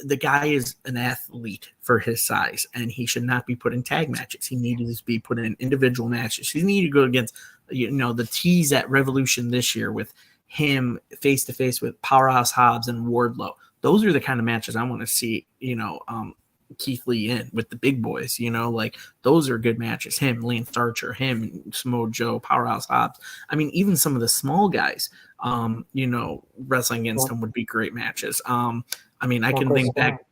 Speaker 3: the guy is an athlete for his size, and he should not be put in tag matches. He needed to be put in individual matches. He needed to go against, the tease at Revolution this year with him face to face with Powerhouse Hobbs and Wardlow. Those are the kind of matches I want to see, Keith Lee in with the big boys, those are good matches. Him, Lance Archer, him, Samoa Joe, Powerhouse Hobbs. Even some of the small guys, wrestling against him would be great matches. I can think back.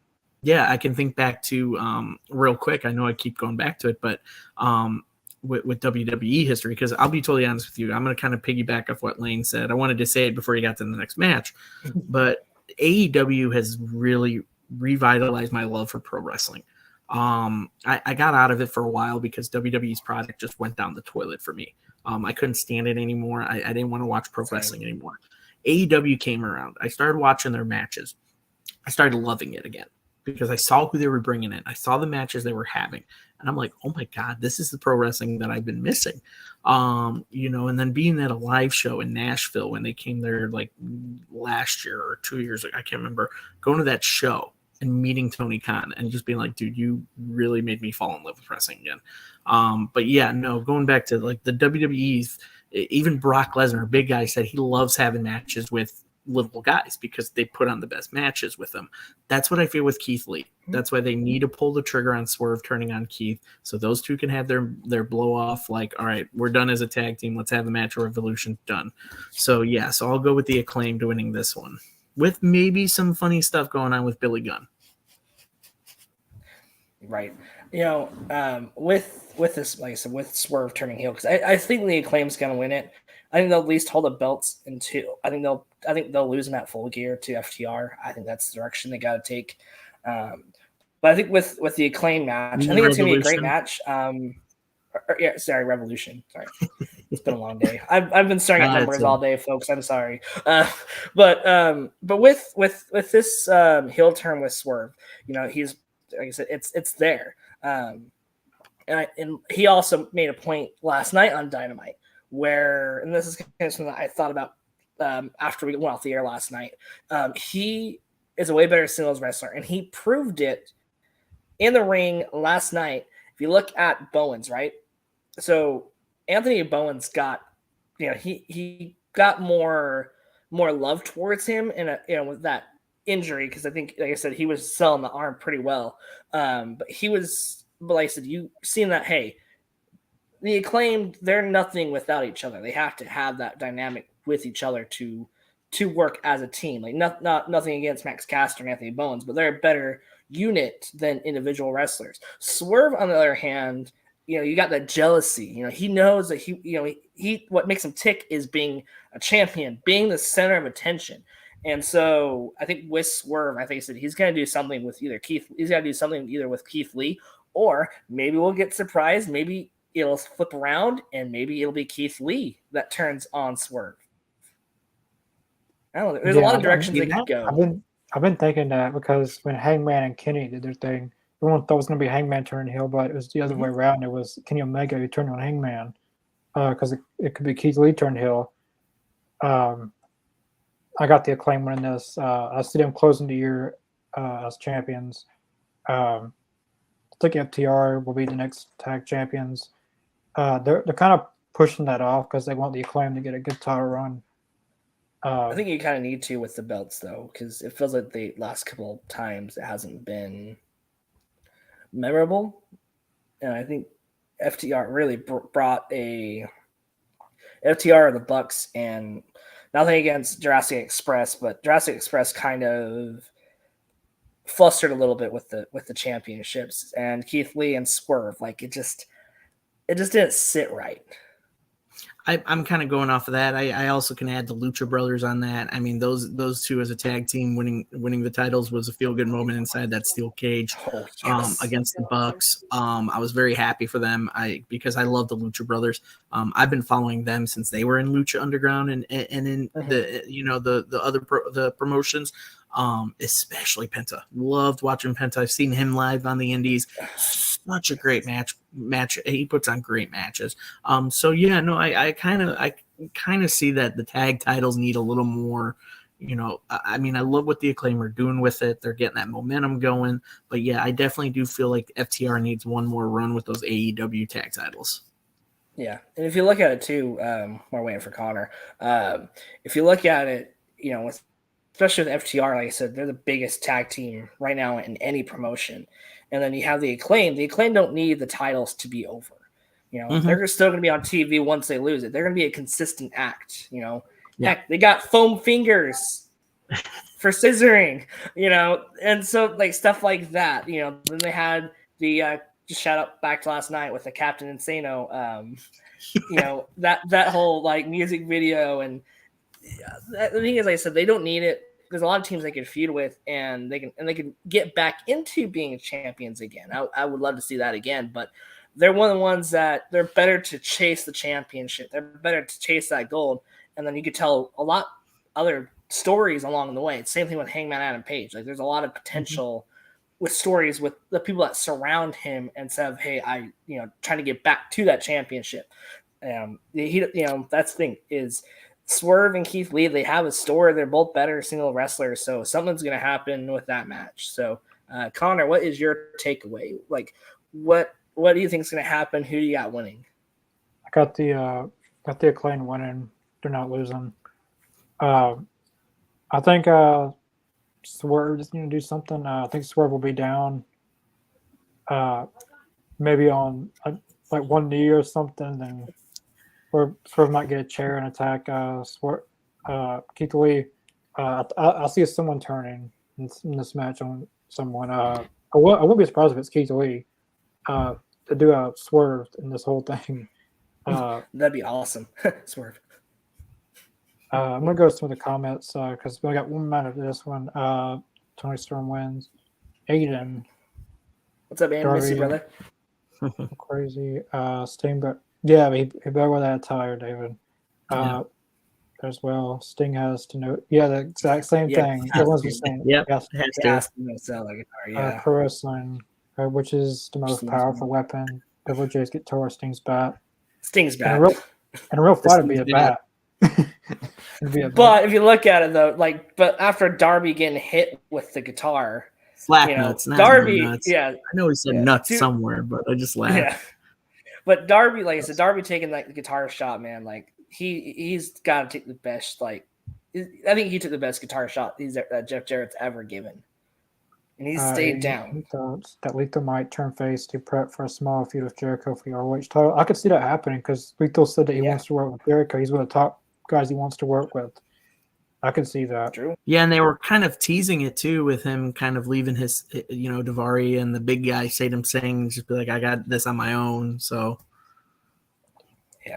Speaker 3: Yeah, I can think back to real quick. I know I keep going back to it, but with WWE history, because I'll be totally honest with you, I'm going to kind of piggyback off what Lane said. I wanted to say it before he got to the next match, but AEW has really revitalized my love for pro wrestling. I got out of it for a while because WWE's product just went down the toilet for me. I couldn't stand it anymore. I didn't want to watch pro wrestling anymore. AEW came around. I started watching their matches. I started loving it again because I saw who they were bringing in. I saw the matches they were having. And I'm like, oh my God, this is the pro wrestling that I've been missing. And then being at a live show in Nashville when they came there like last year or 2 years ago, I can't remember, going to that show and meeting Tony Khan and just being like, dude, you really made me fall in love with wrestling again. But yeah, no, going back to like the WWE's, even Brock Lesnar, a big guy, said he loves having matches with little guys because they put on the best matches with them. That's what I feel with Keith Lee. That's why they need to pull the trigger on Swerve turning on Keith so those two can have their blow off. Like, all right, we're done as a tag team. Let's have the match of Revolution done. So yeah, so I'll go with the Acclaimed winning this one with maybe some funny stuff going on with Billy Gunn.
Speaker 2: Right. With this, like I said, with Swerve turning heel, because I think the Acclaim's going to win it. I think they'll at least hold the belts until I think they'll lose them at Full Gear to FTR. I think that's the direction they got to take. But I think with the Acclaim match, I think it's going to be a great match. Revolution. Sorry, it's been a long day. I've been staring at numbers all day, folks. I'm sorry. But with this heel turn with Swerve, he's, like I said, it's there. And he also made a point last night on Dynamite where, and this is kind of something that I thought about after we went off the air last night. He is a way better singles wrestler, and he proved it in the ring last night. If you look at Bowens, right? So Anthony Bowens got, he got more love towards him, and with that injury, because I think, like I said, he was selling the arm pretty well. But like I said, you seen that, hey, the Acclaimed, they're nothing without each other. They have to have that dynamic with each other to work as a team. Like not nothing against Max Caster and Anthony Bowens, but they're a better unit than individual wrestlers. Swerve, on the other hand, you got that jealousy. He knows that he what makes him tick is being a champion, being the center of attention. And so I think with Swerve, I think he said he's going to do something with either Keith. He's got to do something either with Keith Lee, or maybe we'll get surprised. Maybe it'll flip around, and maybe it'll be Keith Lee that turns on Swerve. I don't know. There's a lot of directions they could go.
Speaker 1: I've been thinking that because when Hangman and Kenny did their thing, everyone thought it was going to be Hangman turning heel, but it was the other way around. It was Kenny Omega who turned on Hangman because it could be Keith Lee turned heel. I got the Acclaim winning this. I see them closing the year as champions. I think FTR will be the next tag champions. They're kind of pushing that off because they want the Acclaim to get a good title run.
Speaker 2: I think you kind of need to with the belts, though, because it feels like the last couple of times it hasn't been memorable. And I think FTR really brought a FTR or the Bucks, and nothing against Jurassic Express, but Jurassic Express kind of flustered a little bit with the championships, and Keith Lee and Swerve, like it just didn't sit right.
Speaker 3: I'm kind of going off of that. I also can add the Lucha Brothers on that. I mean, those two as a tag team winning the titles was a feel good moment inside that steel cage against the Bucks. I was very happy for them. Because I love the Lucha Brothers. I've been following them since they were in Lucha Underground and in the other promotions. especially Penta. Loved watching Penta. I've seen him live on the Indies. Such a great match. He puts on great matches. So yeah, no, I kind of see that the tag titles need a little more. I mean, I love what the Acclaim are doing with it. They're getting that momentum going. But yeah, I definitely do feel like FTR needs one more run with those AEW tag titles.
Speaker 2: Yeah, and if you look at it too, we're waiting for Connor. If you look at it, especially with FTR, like I said, they're the biggest tag team right now in any promotion. And then you have the Acclaim. The Acclaim don't need the titles to be over. They're still going to be on TV once they lose it. They're going to be a consistent act. Heck, they got foam fingers for scissoring. And so like stuff like that. Then they had the just shout out back to last night with the Captain Insano. That whole like music video, and the thing is, like I said, they don't need it. There's a lot of teams they can feud with, and they can get back into being champions again. I would love to see that again, but they're one of the ones that they're better to chase the championship. They're better to chase that gold, and then you could tell a lot other stories along the way. It's the same thing with Hangman Adam Page. Like there's a lot of potential with stories with the people that surround him and said, hey, trying to get back to that championship. That's the thing is Swerve and Keith Lee, they have a story. They're both better single wrestlers. So something's going to happen with that match. So Connor, what is your takeaway? Like what do you think is going to happen? Who do you got winning?
Speaker 1: I got the Acclaim winning. They're not losing. I think Swerve is going to do something. I think Swerve will be down, maybe on like one knee or something, and or Swerve might get a chair and attack Keith Lee. I'll see someone turning in this match on someone. I won't be surprised if it's Keith Lee to do a Swerve in this whole thing.
Speaker 2: That'd be awesome. Swerve.
Speaker 1: I'm going to go with some of the comments because we got 1 minute of this one. Tony Storm wins. Aiden.
Speaker 2: What's up, man? Miss you, brother.
Speaker 1: Crazy. Sting, but yeah, he better wear that attire, David. As well. Sting has to know. Yeah, the exact same thing. Everyone's the same.
Speaker 3: Yep.
Speaker 2: Has to sell a guitar,
Speaker 1: Pro wrestling, which is the most powerful weapon. Double J's guitar, Sting's bat.
Speaker 2: Sting's bat.
Speaker 1: And a real fight would be a bat.
Speaker 2: But if you look at it though, but after Darby getting hit with the guitar,
Speaker 3: slap nuts.
Speaker 2: Darby,
Speaker 3: nuts.
Speaker 2: Yeah,
Speaker 3: I know he said nuts somewhere, but I just laughed. Yeah.
Speaker 2: But Darby, like I said, Darby taking the guitar shot, man. Like he's got to take the best. I think he took the best guitar shot that Jeff Jarrett's ever given, and he stayed down.
Speaker 1: That Lethal might turn face to prep for a small feud with Jericho for the ROH title. I could see that happening because Lethal said that he wants to work with Jericho. He's one of the top guys he wants to work with. I could see that.
Speaker 2: True.
Speaker 3: Yeah, and they were kind of teasing it too with him kind of leaving his, Daivari and the big guy Saddam Singh just be like, I got this on my own. So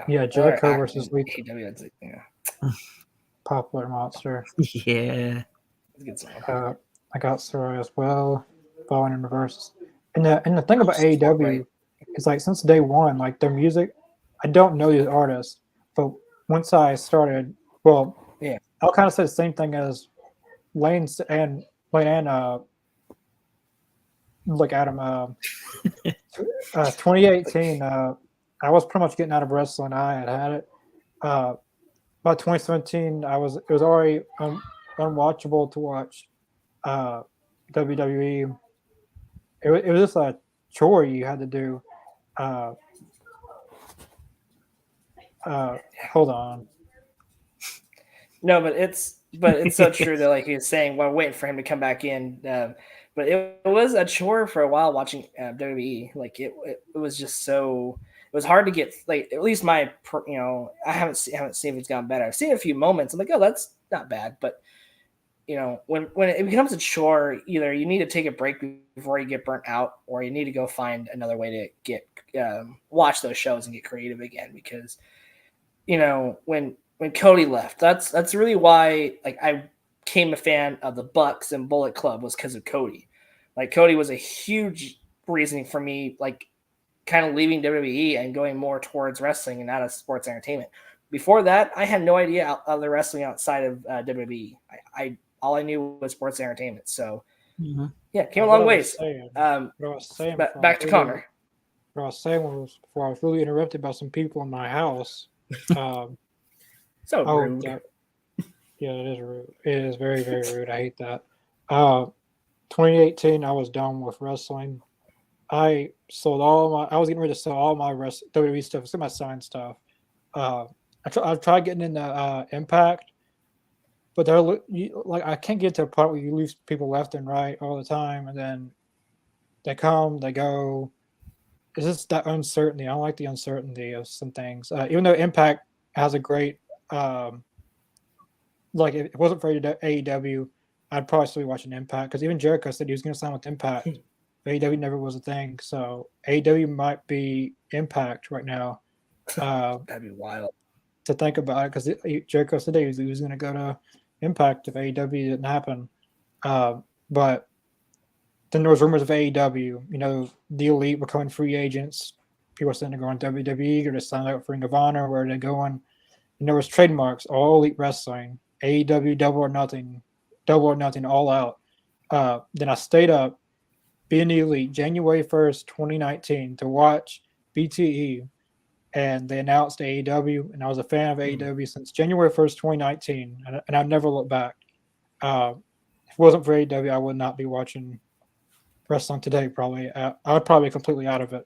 Speaker 1: yeah, Jericho versus Lethal.
Speaker 2: Yeah.
Speaker 1: Popular monster.
Speaker 3: Yeah.
Speaker 1: I got Sarah as well, following in reverse. And the thing about AEW is like since day one, like their music, I don't know these artists, but once I started, I'll kind of say the same thing as Lane and like Adam. 2018, I was pretty much getting out of wrestling. I had it. By 2017, it was already unwatchable to watch WWE. It was just a chore you had to do. Hold on.
Speaker 2: No, but it's so true that like he was saying, we're waiting for him to come back in. But it was a chore for a while watching WWE. Like it was just so. It was hard to get at least my I haven't seen if it's gotten better. I've seen a few moments. I'm like, oh, that's not bad. But when it becomes a chore, either you need to take a break before you get burnt out, or you need to go find another way to get watch those shows and get creative again. Because when Cody left, that's really why I became a fan of the Bucks and Bullet Club was because of Cody. Like Cody was a huge reasoning for me, kind of leaving WWE and going more towards wrestling and out of sports entertainment. Before that, I had no idea other wrestling outside of WWE. all I knew was sports entertainment. So yeah, came a
Speaker 1: What
Speaker 2: long
Speaker 1: I was
Speaker 2: ways.
Speaker 1: saying- what I was saying
Speaker 2: Back
Speaker 1: before I
Speaker 2: to
Speaker 1: really-
Speaker 2: Connor.
Speaker 1: What I was saying was before I was really interrupted by some people in my house.
Speaker 2: So rude.
Speaker 1: Yeah, it is rude. It is very, very rude. I hate that. 2018, I was done with wrestling. I was getting ready to sell all my WWE stuff, except my signed stuff. I tried getting into Impact, but they're like I can't get to a point where you lose people left and right all the time, and then they come, they go. It's just that uncertainty. I don't like the uncertainty of some things. Even though Impact has a great, like if it wasn't for AEW, I'd probably still be watching Impact because even Jericho said he was going to sign with Impact. AEW never was a thing, so AEW might be Impact right now.
Speaker 2: That'd be wild
Speaker 1: to think about it because Jericho said he was going to go to Impact if AEW didn't happen. But then there was rumors of AEW. You know, the Elite becoming free agents. People are saying they're going to WWE or to sign up for Ring of Honor. Where they're going? And there was trademarks. All Elite Wrestling, AEW, Double or Nothing, all out. Then I stayed up, being the Elite, January 1st, 2019, to watch BTE. And they announced AEW, and I was a fan of AEW since January 1st, 2019, and I've never looked back. If it wasn't for AEW, I would not be watching wrestling today, probably. I would probably be completely out of it.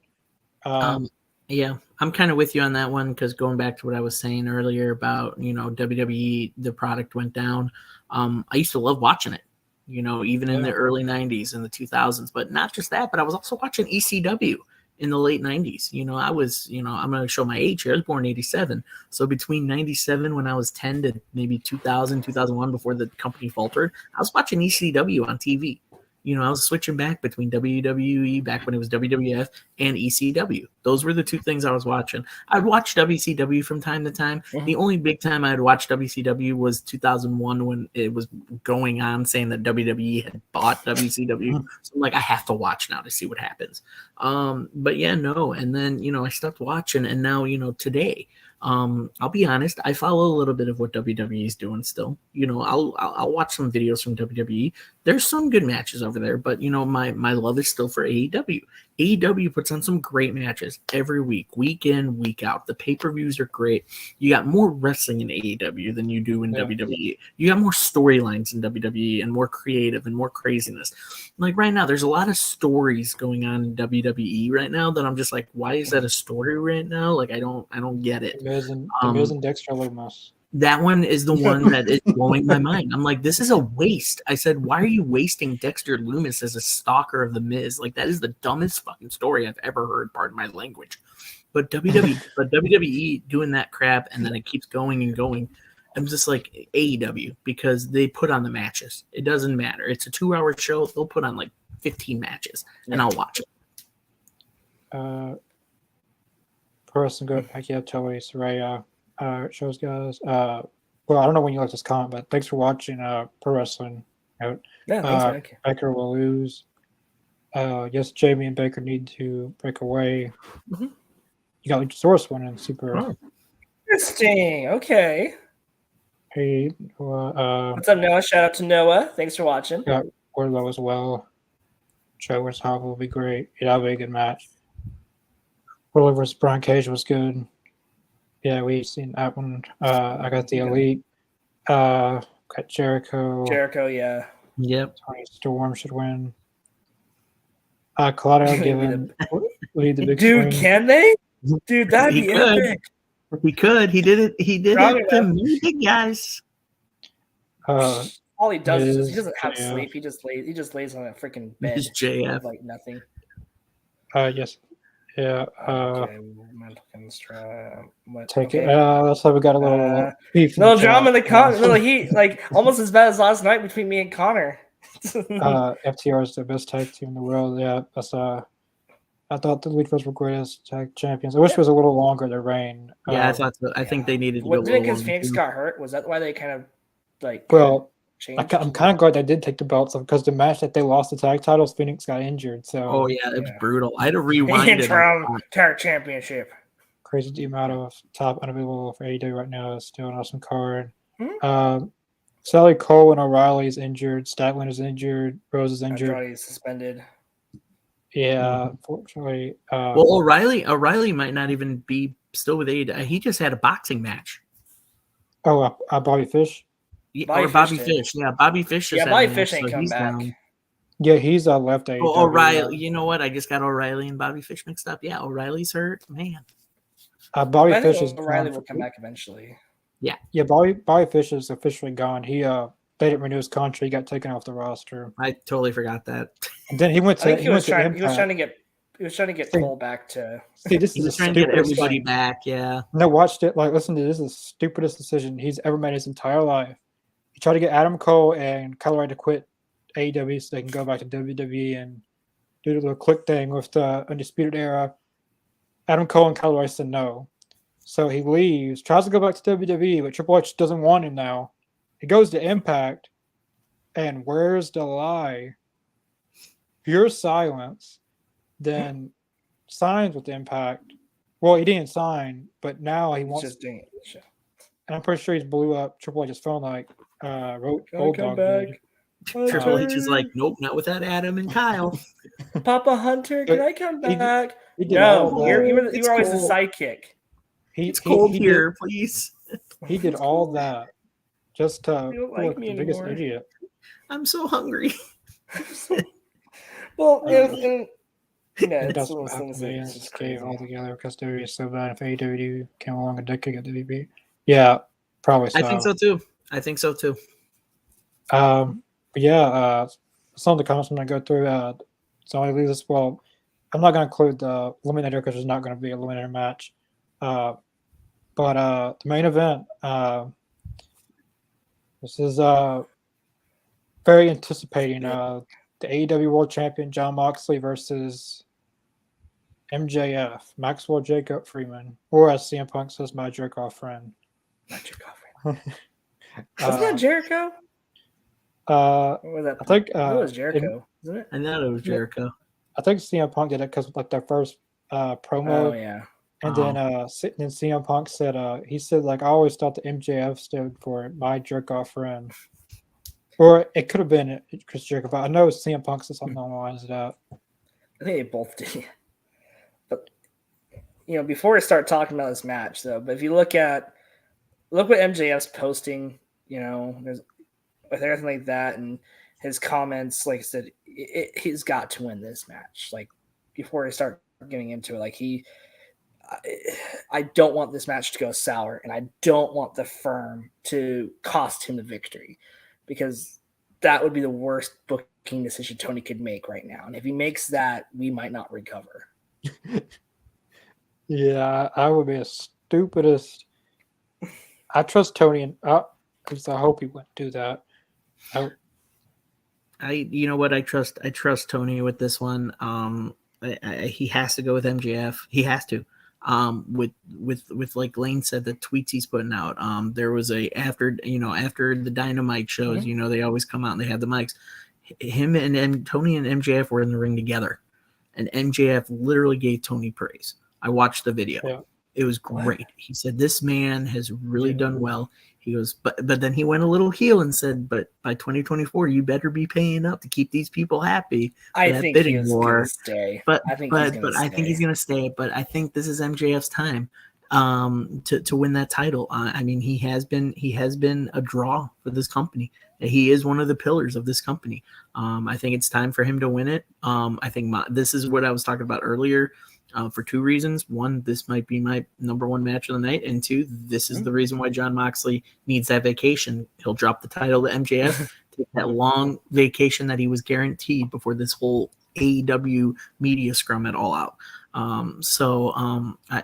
Speaker 3: Yeah, I'm kind of with you on that one because going back to what I was saying earlier about, WWE, the product went down. I used to love watching it, even in the early 90s and the 2000s. But not just that, but I was also watching ECW in the late 90s. I was, I'm going to show my age here. I was born in 87. So between 97 when I was 10 to maybe 2000, 2001 before the company faltered, I was watching ECW on TV. I was switching back between WWE back when it was WWF and ECW. Those were the two things I was watching. I'd watch WCW from time to time. Mm-hmm. The only big time I'd watch WCW was 2001 when it was going on saying that WWE had bought WCW. Mm-hmm. So I'm like, I have to watch now to see what happens. But yeah, no. And then, I stopped watching. And now, today, I'll be honest, I follow a little bit of what WWE is doing still. I'll watch some videos from WWE. There's some good matches over there, but my love is still for AEW. AEW puts on some great matches every week in, week out. The pay-per-views are great. You got more wrestling in AEW than you do in WWE. You got more storylines in WWE and more creative and more craziness. Like right now, there's a lot of stories going on in WWE right now that I'm just like, why is that a story right now? Like I don't get it.
Speaker 1: Miz and Dexter Lumis.
Speaker 3: That one is the one that is blowing my mind. I'm like, this is a waste. I said, why are you wasting Dexter Lumis as a stalker of the Miz? Like, that is the dumbest fucking story I've ever heard, pardon my language. But WWE doing that crap, and then it keeps going and going. I'm just like, AEW, because they put on the matches. It doesn't matter. It's a 2-hour show. They'll put on like 15 matches, and I'll watch it.
Speaker 1: Person go back here, Toey, Saraya. Shows guys. Well, I don't know when you like this comment, but thanks for watching Pro Wrestling.
Speaker 2: Yeah, thanks,
Speaker 1: Baker will lose. Yes, Jamie and Baker need to break away. Mm-hmm. You got Luchasaurus winning super.
Speaker 2: Oh. Interesting. Okay.
Speaker 1: Hey,
Speaker 2: what's up, Noah? Shout out to Noah. Thanks for watching.
Speaker 1: Got Wardlow as well. Joe vs. Hawk will be great. Yeah, that'll be a good match. Wardlow vs. Brian Cage was good. Yeah, we've seen that one. I got the Elite. Got Jericho.
Speaker 2: Yeah.
Speaker 3: Yep.
Speaker 1: Tony Storm should win. Claudio given lead the big
Speaker 2: Dude,
Speaker 1: screen.
Speaker 2: Can they? Dude, that'd be epic.
Speaker 3: He could. He did it. He did it to me, big guys.
Speaker 2: All he does is he doesn't have sleep. He just lays on a freaking bed.
Speaker 3: Just JF.
Speaker 2: Like nothing.
Speaker 1: Yes. Yeah.
Speaker 2: Okay.
Speaker 1: Take it. That's why we got a little beef.
Speaker 2: Little drama in the little heat, like almost as bad as last night between me and Connor.
Speaker 1: FTR is the best tag team in the world. Yeah, that's I thought the Elite Force were greatest tag champions. I wish it was a little longer their reign.
Speaker 3: Yeah, I thought so. I think they needed to go.
Speaker 2: Didn't because Phoenix got hurt? Was that why they kind of like?
Speaker 1: Well, I'm kind of glad they did take the belts because the match that they lost the tag titles, Phoenix got injured. So
Speaker 3: it was brutal. I had to rewind it.
Speaker 2: Tag championship.
Speaker 1: Crazy the amount of top unavailable for AEW right now is still an awesome card. Mm-hmm. Sally Cole and O'Reilly's injured. Statlander is injured. Rose is injured.
Speaker 2: Andrade is suspended.
Speaker 1: Yeah, unfortunately.
Speaker 3: Well, O'Reilly might not even be still with AEW. He just had a boxing match.
Speaker 1: Oh, Bobby Fish.
Speaker 3: Bobby Fish. Yeah, Bobby Fish.
Speaker 2: Yeah, Bobby Fish ain't come back.
Speaker 3: Down.
Speaker 1: Yeah, he's left AEW.
Speaker 3: Oh, O'Reilly. You know what? I just got O'Reilly and Bobby Fish mixed up. Yeah, O'Reilly's hurt. Man.
Speaker 1: Bobby Fish is
Speaker 2: O'Reilly will come back eventually.
Speaker 3: Yeah.
Speaker 1: Yeah, Bobby Fish is officially gone. He they didn't renew his contract. He got taken off the roster.
Speaker 3: I totally forgot that.
Speaker 1: And then he went to.
Speaker 2: He was trying to get Cole back to.
Speaker 1: See, this
Speaker 3: he
Speaker 1: is
Speaker 3: was trying to get everybody back. Yeah.
Speaker 1: No, watched it. Like, listen to this. Is the stupidest decision he's ever made his entire life. He tried to get Adam Cole and Kyle O'Reilly to quit AEW so they can go back to WWE and do the little click thing with the Undisputed Era. Adam Cole and Kyle O'Reilly said no. So he leaves, tries to go back to WWE, but Triple H doesn't want him now. He goes to Impact, and where's the lie? Pure silence. Then signs with Impact. Well, he didn't sign, but now he wants.
Speaker 2: Just doing it.
Speaker 1: And I'm pretty sure he's blew up Triple H's phone like Road Dogg did.
Speaker 3: Triple H is like, nope, not with that Adam and Kyle.
Speaker 2: Papa Hunter, can I come back?
Speaker 1: He
Speaker 2: No, you were always the sidekick.
Speaker 3: It's cold here, please.
Speaker 1: He did all that just to
Speaker 2: look like me
Speaker 1: the biggest
Speaker 2: anymore.
Speaker 1: idiot.
Speaker 3: I'm so hungry.
Speaker 2: Well,
Speaker 1: It doesn't happen to me. It's crazy altogether because WWE is so bad. If AEW came along a decade ago, WWE. Yeah, probably so.
Speaker 3: I think so too.
Speaker 1: But yeah, some of the comments I'm going to go through. So I leave this. Well, I'm not going to include the Eliminator because there's not going to be a Eliminator match. But the main event, this is very anticipating. The AEW World Champion Jon Moxley versus MJF, Maxwell Jacob Freeman, or as CM Punk says, my jerk-off friend.
Speaker 2: My jerk-off friend. Wasn't that Jericho?
Speaker 1: Was that? I think
Speaker 2: it was Jericho, isn't it?
Speaker 3: I thought it was Jericho.
Speaker 1: I think CM Punk did it because like their first promo.
Speaker 2: Oh yeah.
Speaker 1: And then CM Punk said he said like I always thought the MJF stood for my jerk off friend. Or it could have been Chris Jericho, but I know CM Punk said something along the lines of that.
Speaker 2: I think they both did. But before we start talking about this match though, but if you look what MJF's posting, there's with everything like that and his comments, like I said, he's got to win this match. Like before we start getting into it, like I don't want this match to go sour, and I don't want the firm to cost him the victory because that would be the worst booking decision Tony could make right now. And if he makes that, we might not recover.
Speaker 1: Yeah, I would be the stupidest. I trust Tony, and I hope he wouldn't do that.
Speaker 3: You know what? I trust Tony with this one. He has to go with MJF. He has to. With like Lane said, the tweets he's putting out. There was after the Dynamite shows, they always come out and they have the mics. Him and Tony and MJF were in the ring together, and MJF literally gave Tony praise. I watched the video. Yeah. It was great. What? He said, this man has really done well. He goes, but then he went a little heel and said, but by 2024, you better be paying up to keep these people happy.
Speaker 2: I think he's going to stay.
Speaker 3: I think he's going to stay. But I think this is MJF's time to win that title. I mean, he has been a draw for this company. He is one of the pillars of this company. I think it's time for him to win it. I think this is what I was talking about earlier. For two reasons. One, this might be my number one match of the night. And two, this is the reason why Jon Moxley needs that vacation. He'll drop the title to MJF, take that long vacation that he was guaranteed before this whole AEW media scrum at All Out. I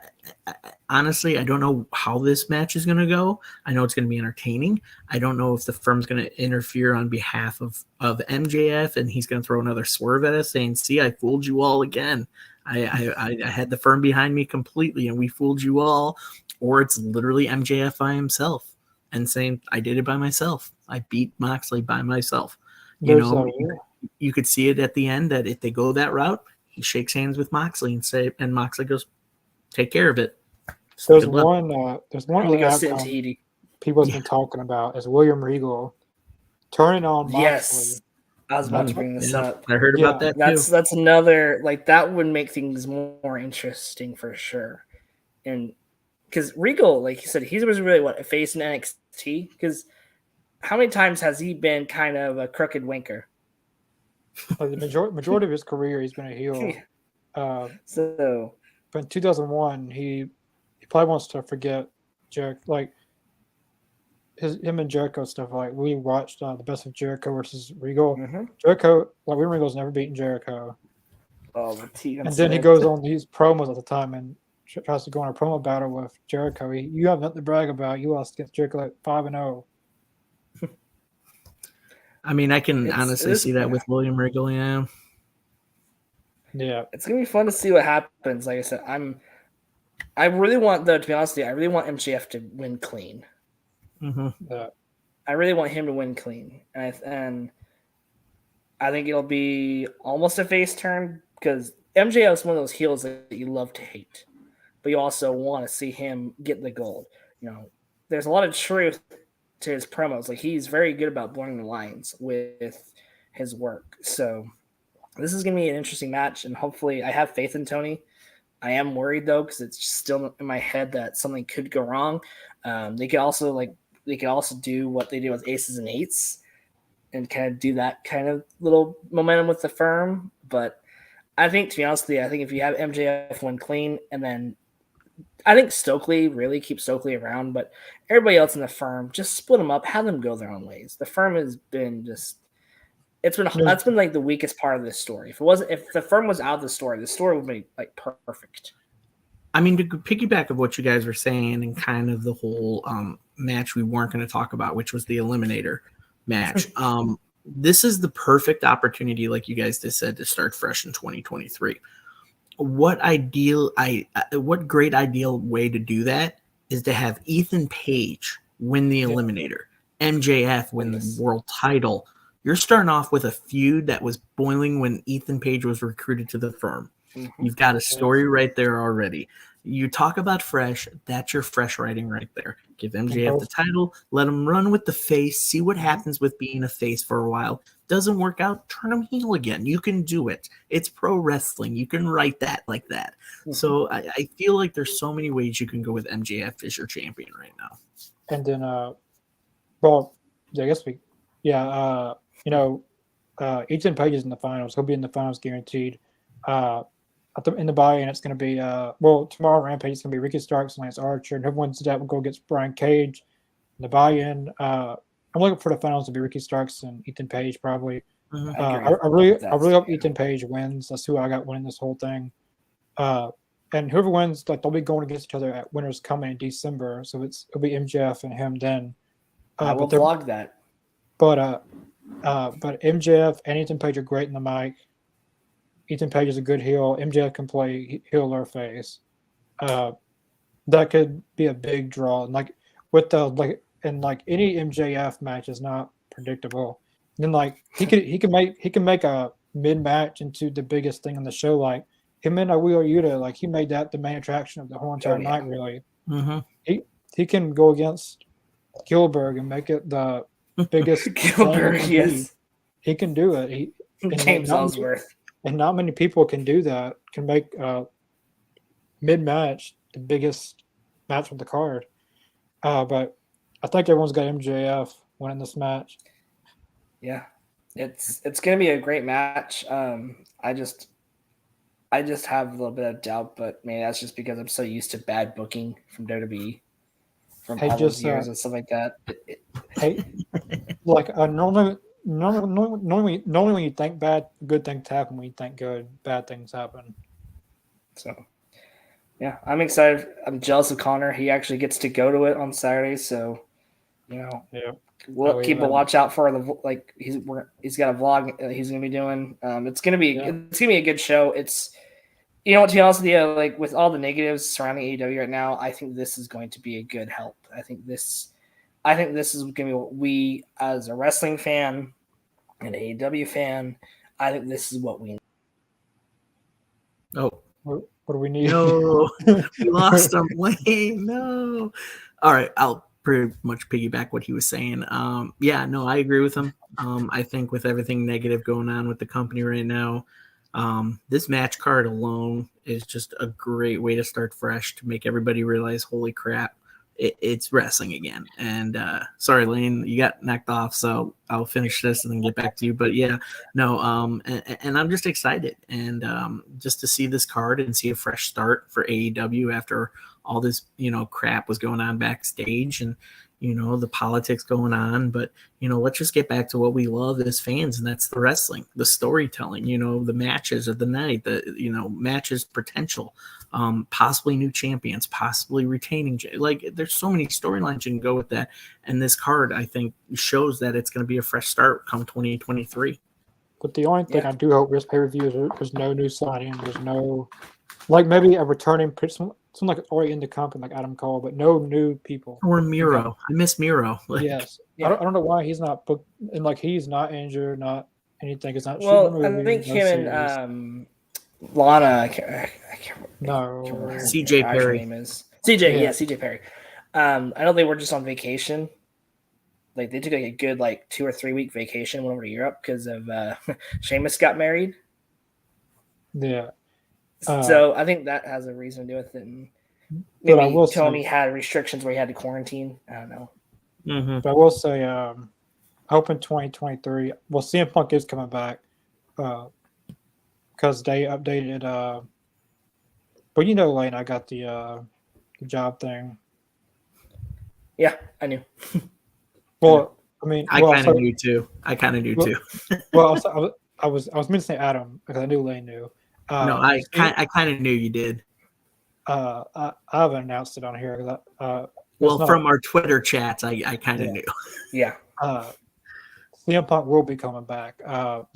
Speaker 3: honestly, I don't know how this match is going to go. I know it's going to be entertaining. I don't know if the firm's going to interfere on behalf of MJF and he's going to throw another swerve at us saying, see, I fooled you all again. I had the firm behind me completely and we fooled you all. Or it's literally MJF by himself and saying, I did it by myself. I beat Moxley by myself. You could see it at the end that if they go that route, he shakes hands with Moxley and Moxley goes, take care of it.
Speaker 1: There's one other outcome people have been talking about is William Regal turning on Moxley.
Speaker 2: Yes, I was about to bring this up.
Speaker 3: I heard about that too.
Speaker 2: That's another, like, that would make things more interesting for sure. And because Regal, like you said, he was really a face in NXT. Because how many times has he been kind of a crooked winker?
Speaker 1: Like the majority of his career, he's been a heel.
Speaker 2: So,
Speaker 1: but in 2001, he probably wants to forget Jericho, like him and Jericho stuff. Like we watched the Best of Jericho versus Regal.
Speaker 2: Mm-hmm.
Speaker 1: Jericho, like Regal's never beaten Jericho.
Speaker 2: Oh,
Speaker 1: and then he goes on these promos at the time and tries to go on a promo battle with Jericho. You have nothing to brag about. You lost against Jericho like 5-0.
Speaker 3: I mean, I can honestly see that with William Regal.
Speaker 1: Yeah,
Speaker 2: it's gonna be fun to see what happens. Like I said, I really want, though, to be honest with you, I really want MJF to win clean.
Speaker 3: Mm-hmm.
Speaker 1: Yeah.
Speaker 2: I really want him to win clean, and I think it'll be almost a face turn because MJF is one of those heels that you love to hate, but you also want to see him get the gold. You know, there's a lot of truth to his promos. Like, he's very good about blurring the lines with his work. So this is going to be an interesting match, and hopefully I have faith in Tony. I am worried, though, because it's still in my head that something could go wrong. They could also do what they did with Aces and Eights and kind of do that kind of little momentum with the firm. But I think, to be honest with you, I think if you have MJF win clean, and then I think Stokely, really keep Stokely around, but everybody else in the firm, just split them up, have them go their own ways. The firm has been that's been like the weakest part of this story. If the firm was out of the story would be like perfect.
Speaker 3: I mean, to piggyback of what you guys were saying and kind of the whole match we weren't going to talk about, which was the Eliminator match. This is the perfect opportunity, like you guys just said, to start fresh in 2023. What great ideal way to do that is to have Ethan Page win the Eliminator, MJF win the world title. You're starting off with a feud that was boiling when Ethan Page was recruited to the firm. Mm-hmm. You've got a story right there already. You talk about fresh, that's your fresh writing right there. Give MJF the title, let him run with the face, see what happens with being a face for a while. Doesn't work out, turn him heel again. You can do it. It's pro wrestling. You can write that like that. Mm-hmm. So I feel like there's so many ways you can go with MJF as your champion right now.
Speaker 1: And then, Ethan Page is in the finals. He'll be in the finals guaranteed. In the buy-in, it's going to be tomorrow Rampage is going to be Ricky Starks and Lance Archer, and whoever wins that will go against Brian Cage. In the buy-in, I'm looking for the finals to be Ricky Starks and Ethan Page probably. Mm-hmm. I really hope Ethan Page wins. That's who I got winning this whole thing. And whoever wins, like they'll be going against each other at Winners Coming in December. So it'll be MJF and him then.
Speaker 2: I will vlog that.
Speaker 1: But MJF and Ethan Page are great in the mic. Ethan Page is a good heel. MJF can play heel or face. That could be a big draw. And any MJF match is not predictable. And then he can make a mid match into the biggest thing on the show. Like him and Wheeler Yuta, he made that the main attraction of the whole entire night. Really, he can go against Gilbert and make it the biggest.
Speaker 2: Gilbert, yes,
Speaker 1: he can do it.
Speaker 2: James Ellsworth.
Speaker 1: And not many people can do that, can make mid-match the biggest match of the card. But I think everyone's got MJF winning this match.
Speaker 2: Yeah, it's going to be a great match. I just have a little bit of doubt, but maybe that's just because I'm so used to bad booking from WWE from all those years and stuff like that.
Speaker 1: Normally when you think bad, good things happen. When you think good, bad things happen.
Speaker 2: So, yeah, I'm excited. I'm jealous of Connor. He actually gets to go to it on Saturday, so we'll keep a watch out for he's got a vlog he's gonna be doing. It's gonna be a good show. It's to be honest with you, with all the negatives surrounding AEW right now, I think this is going to be a good help. I think this is going to be what we, as a wrestling fan, an AEW fan, I think this is what we need.
Speaker 1: Oh, what do we need?
Speaker 3: No, we lost him. Wayne, no. All right, I'll pretty much piggyback what he was saying. Yeah, no, I agree with him. I think with everything negative going on with the company right now, this match card alone is just a great way to start fresh, to make everybody realize, holy crap, it's wrestling again. And sorry, Lane, you got knocked off, so I'll finish this and then get back to you. But yeah, no, and I'm just excited, and just to see this card and see a fresh start for AEW after all this, crap was going on backstage, and the politics going on. But let's just get back to what we love as fans, and that's the wrestling, the storytelling, the matches of the night, the matches potential, possibly new champions, possibly retaining, like there's so many storylines you can go with that, and this card I think shows that it's going to be a fresh start come 2023.
Speaker 1: But the only thing I do hope this pay-per-view is there's no new signing, there's no, like, maybe a returning person, someone like already in the company, like Adam Cole, but no new people.
Speaker 3: Or Miro. I miss Miro.
Speaker 1: Yes. Yeah. I don't know why he's not booked, and like he's not injured, not anything. It's not.
Speaker 2: Well, I think him and Lana. I can't
Speaker 1: no.
Speaker 3: CJ Perry.
Speaker 2: Name is CJ. Yeah, CJ Perry. I know they were just on vacation. Like they took like a good 2 or 3 week vacation, went over to Europe because of Sheamus got married.
Speaker 1: Yeah.
Speaker 2: So I think that has a reason to do with it. And maybe Tony had restrictions where he had to quarantine. I don't know.
Speaker 1: Mm-hmm. But I will say, I hope in 2023, well, CM Punk is coming back because they updated. But Lane, I got the job thing.
Speaker 2: Yeah, I knew.
Speaker 1: Well, I mean,
Speaker 3: I kind of knew too.
Speaker 1: Well, I was meant to say Adam because I knew Lane knew.
Speaker 3: No, I kind of knew you did.
Speaker 1: I haven't announced it on here.
Speaker 3: From our Twitter chats, I kind of knew.
Speaker 2: Yeah.
Speaker 1: CM Punk will be coming back.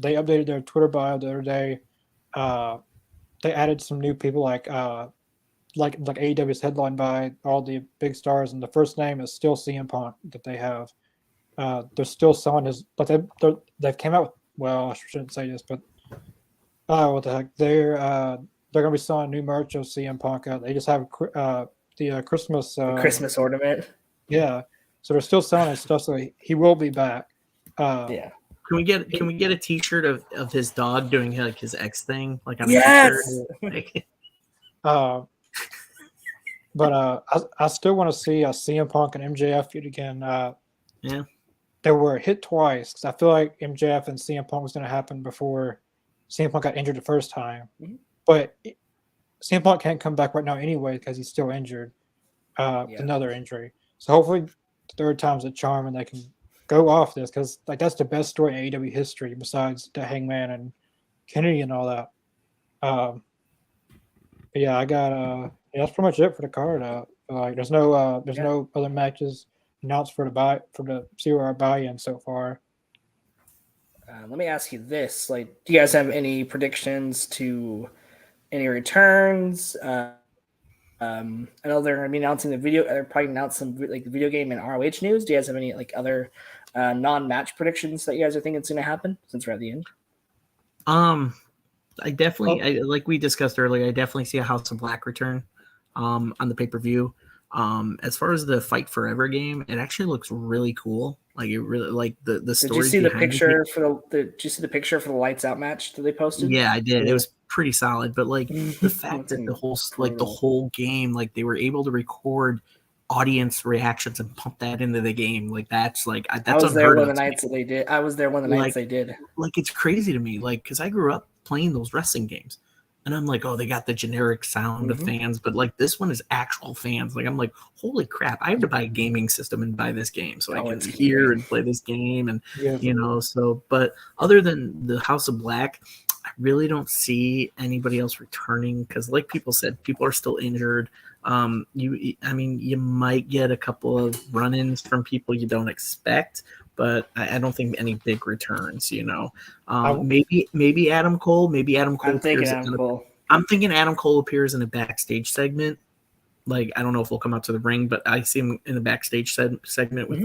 Speaker 1: They updated their Twitter bio the other day. They added some new people like AEW is headlined by all the big stars, and the first name is still CM Punk that they have. They're still selling his, but they've came out with, well, I shouldn't say this, but what the heck? They're gonna be selling new merch of CM Punk. They just have the Christmas
Speaker 2: Christmas ornament.
Speaker 1: Yeah, so they're still selling his stuff. So he will be back.
Speaker 2: Yeah.
Speaker 3: Can we get a T-shirt of his dog doing like his X thing, like on
Speaker 2: yes!
Speaker 3: a T-shirt?
Speaker 1: But I still want to see CM Punk and MJF feud again.
Speaker 3: Yeah,
Speaker 1: they were hit twice because I feel like MJF and CM Punk was going to happen before CM Punk got injured the first time. Mm-hmm. But CM Punk can't come back right now anyway because he's still injured. Another injury. So hopefully the third time's a charm and they can go off this because that's the best story in AEW history besides the Hangman and Kennedy and all that. But yeah, I got that's pretty much it for the card. There's no other matches announced for the CR buy-in so far.
Speaker 2: Let me ask you this: do you guys have any predictions to any returns? I know they're going to be announcing the video. They're probably announcing some the video game and ROH news. Do you guys have any other non-match predictions that you guys are thinking is going to happen since we're at the end?
Speaker 3: I definitely, like we discussed earlier, I definitely see a House of Black return on the pay-per-view. As far as the Fight Forever game, it actually looks really cool. It really the story.
Speaker 2: Did you see the picture did you see the picture for the Lights Out match that they posted?
Speaker 3: Yeah, I did. It was pretty solid, but the fact that the whole game, they were able to record audience reactions and pump that into the game, that's
Speaker 2: I was there one of the nights that they did. I was there one of the nights they did.
Speaker 3: It's crazy to me, because I grew up playing those wrestling games. And I'm like, oh, they got the generic sound of fans, but this one is actual fans. I'm like, holy crap, I have to buy a gaming system and buy this game so I can hear and play this game. And, but other than the House of Black, I really don't see anybody else returning because, like people said, people are still injured. You might get a couple of run-ins from people you don't expect, but I don't think any big returns, maybe Adam Cole.
Speaker 2: I'm thinking Adam Cole.
Speaker 3: I'm thinking Adam Cole appears in a backstage segment. I don't know if he'll come out to the ring, but I see him in the backstage segment with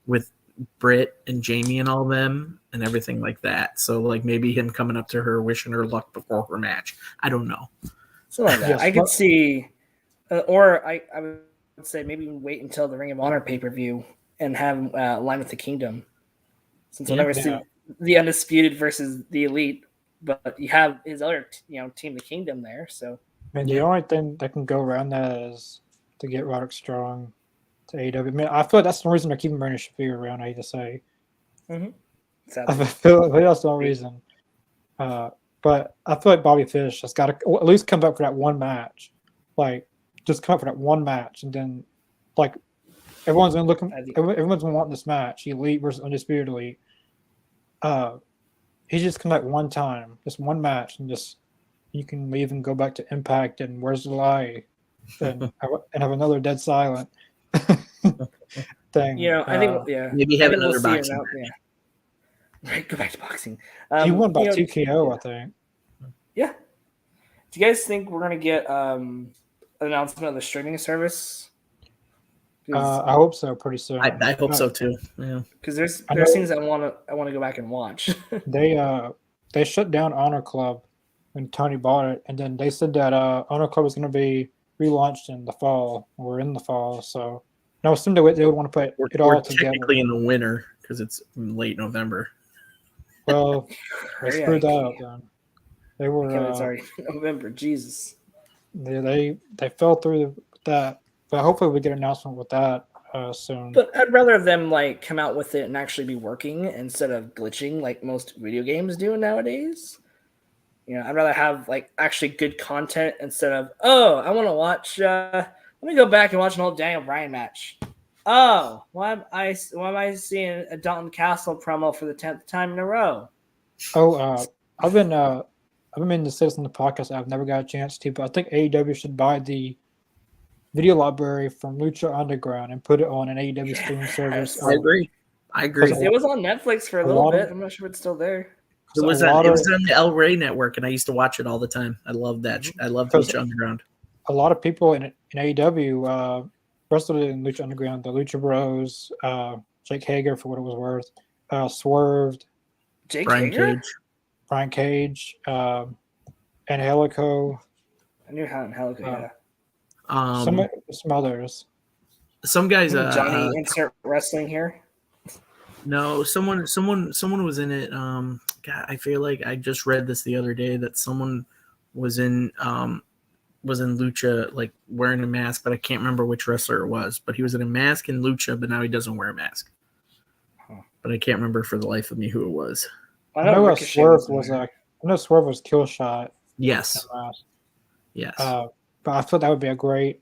Speaker 3: with Britt and Jamie and all them and everything like that. So maybe him coming up to her, wishing her luck before her match. I don't know.
Speaker 2: So like that. I could see, or I would say maybe wait until the Ring of Honor pay-per-view and have him align with the Kingdom. Since we'll never see the Undisputed versus the Elite, but you have his other, team, the Kingdom there. So,
Speaker 1: the only thing that can go around that is to get Roderick Strong to AEW. I mean, I feel like that's the reason they're keeping Brandon Shafir around. I hate to say, I feel like that's the only reason. But I feel like Bobby Fish has got to at least come back for that one match. Like, just come up for that one match, and then, like, everyone's gonna want this match, Elite versus Undisputed Elite. He just come back one time, just one match, and just you can leave and go back to Impact and Where's the Lie, and have another Dead Silent thing.
Speaker 2: I think
Speaker 3: maybe have another boxing.
Speaker 2: Right, go back to boxing.
Speaker 1: He won by TKO, I think.
Speaker 2: Yeah. Do you guys think we're gonna get an announcement of the streaming service?
Speaker 1: I hope so. Pretty soon.
Speaker 3: I hope so too. Yeah.
Speaker 2: Because there's things I want to go back and watch.
Speaker 1: They shut down Honor Club when Tony bought it, and then they said that Honor Club was going to be relaunched in the fall or in the fall. So now assume they would want to put it all together.
Speaker 3: Technically in the winter because it's late November.
Speaker 1: Well, they screwed that up then. They were.
Speaker 2: It's already November. Jesus.
Speaker 1: They fell through that, but hopefully we get an announcement with that soon.
Speaker 2: But I'd rather have them come out with it and actually be working instead of glitching like most video games do nowadays. I'd rather have actually good content instead of I want to watch. Let me go back and watch an old Daniel Bryan match. Oh, why am I seeing a Dalton Castle promo for the 10th time in a row?
Speaker 1: I've been meaning to say this on the podcast. I've never got a chance to, but I think AEW should buy the video library from Lucha Underground and put it on an AEW streaming service.
Speaker 3: I agree.
Speaker 2: It was on Netflix for a little bit. I'm not sure it's still there.
Speaker 3: It was on the El Rey network, and I used to watch it all the time. I love that. I love Lucha Underground.
Speaker 1: A lot of people in AEW wrestled in Lucha Underground. The Lucha Bros, Jake Hager for what it was worth, Swerved, Brian Cage, Angelico.
Speaker 2: I knew how Angelico.
Speaker 1: Some others.
Speaker 3: Some guys.
Speaker 2: Johnny insert wrestling here.
Speaker 3: No, someone was in it. God, I feel like I just read this the other day that someone was in Lucha, like wearing a mask, but I can't remember which wrestler it was. But he was in a mask in Lucha, but now he doesn't wear a mask. But I can't remember for the life of me who it was.
Speaker 1: I know Swerve was Killshot.
Speaker 3: Yes. Yes.
Speaker 1: But I thought that would be a great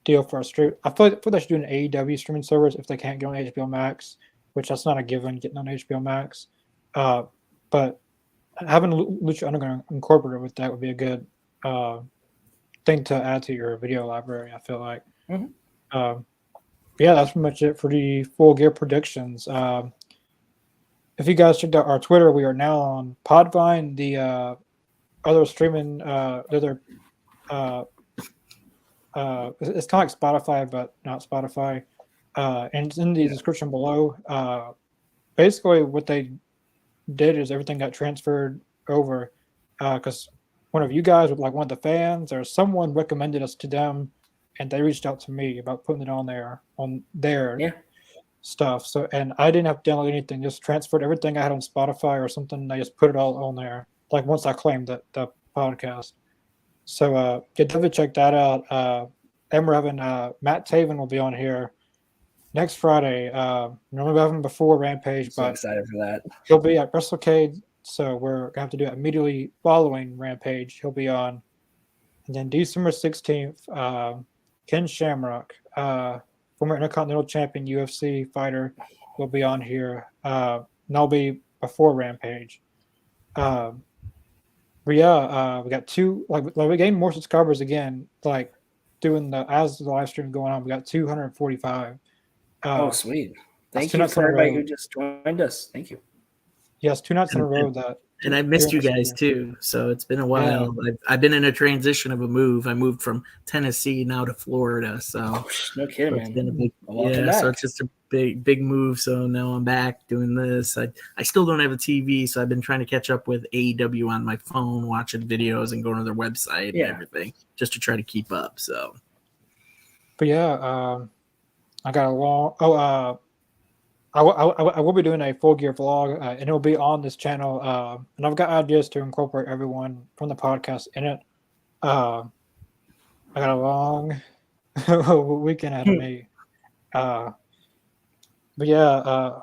Speaker 1: deal for a stream. I thought they should do an AEW streaming service if they can't get on HBO Max, which that's not a given getting on HBO Max. But having Lucha Underground incorporated with that would be a good thing to add to your video library, I feel like.
Speaker 2: Mm-hmm.
Speaker 1: Yeah, that's pretty much it for the Full Gear predictions. If you guys checked out our Twitter, we are now on Podvine, the other streaming, it's kind of like Spotify, but not Spotify. And it's in the description below. Basically, what they did is everything got transferred over because one of you guys, like one of the fans or someone, recommended us to them, and they reached out to me about putting it on their stuff. So, and I didn't have to download anything; just transferred everything I had on Spotify or something. And I just put it all on there. Like once I claimed the podcast. So, definitely check that out. And we're having Matt Taven will be on here next Friday. Normally we have him before Rampage, but
Speaker 2: excited for that.
Speaker 1: He'll be at WrestleCade, so we're gonna have to do it immediately following Rampage. He'll be on, and then December 16th, Ken Shamrock, former Intercontinental Champion, UFC fighter, will be on here. And that'll be before Rampage. But yeah, we got two. Like we gained more subscribers again. Like as the live stream going on, we got 245.
Speaker 2: Sweet! Thank you for everybody who just joined us. Thank you.
Speaker 1: Yes, 2 nights in a row that.
Speaker 3: And I missed you guys too, so it's been a while. Yeah. I've been in a transition of a move. I moved from Tennessee now to Florida, so
Speaker 2: no kidding, man.
Speaker 3: It's been a big, so it's just a big move. So now I'm back doing this. I still don't have a TV, so I've been trying to catch up with AEW on my phone, watching videos and going to their website and everything, just to try to keep up. So
Speaker 1: but yeah, I got a long. I will be doing a full gear vlog, and it'll be on this channel. And I've got ideas to incorporate everyone from the podcast in it. I got a long weekend ahead of me. But yeah,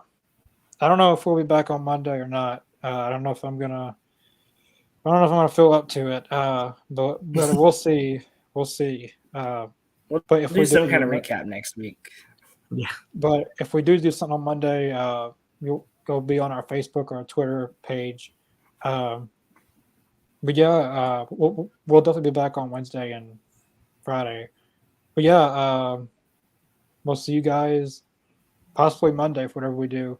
Speaker 1: I don't know if we'll be back on Monday or not. I don't know if I'm gonna. I don't know if I'm gonna feel up to it. But we'll see. We'll see.
Speaker 2: We'll
Speaker 1: But if
Speaker 2: do
Speaker 1: we
Speaker 2: some kind
Speaker 1: do,
Speaker 2: of recap next week.
Speaker 3: Yeah.
Speaker 1: but if we do something on Monday, you'll go be on our Facebook or our Twitter page. But yeah, we'll definitely be back on Wednesday and Friday. But yeah, we'll see you guys possibly Monday for whatever we do.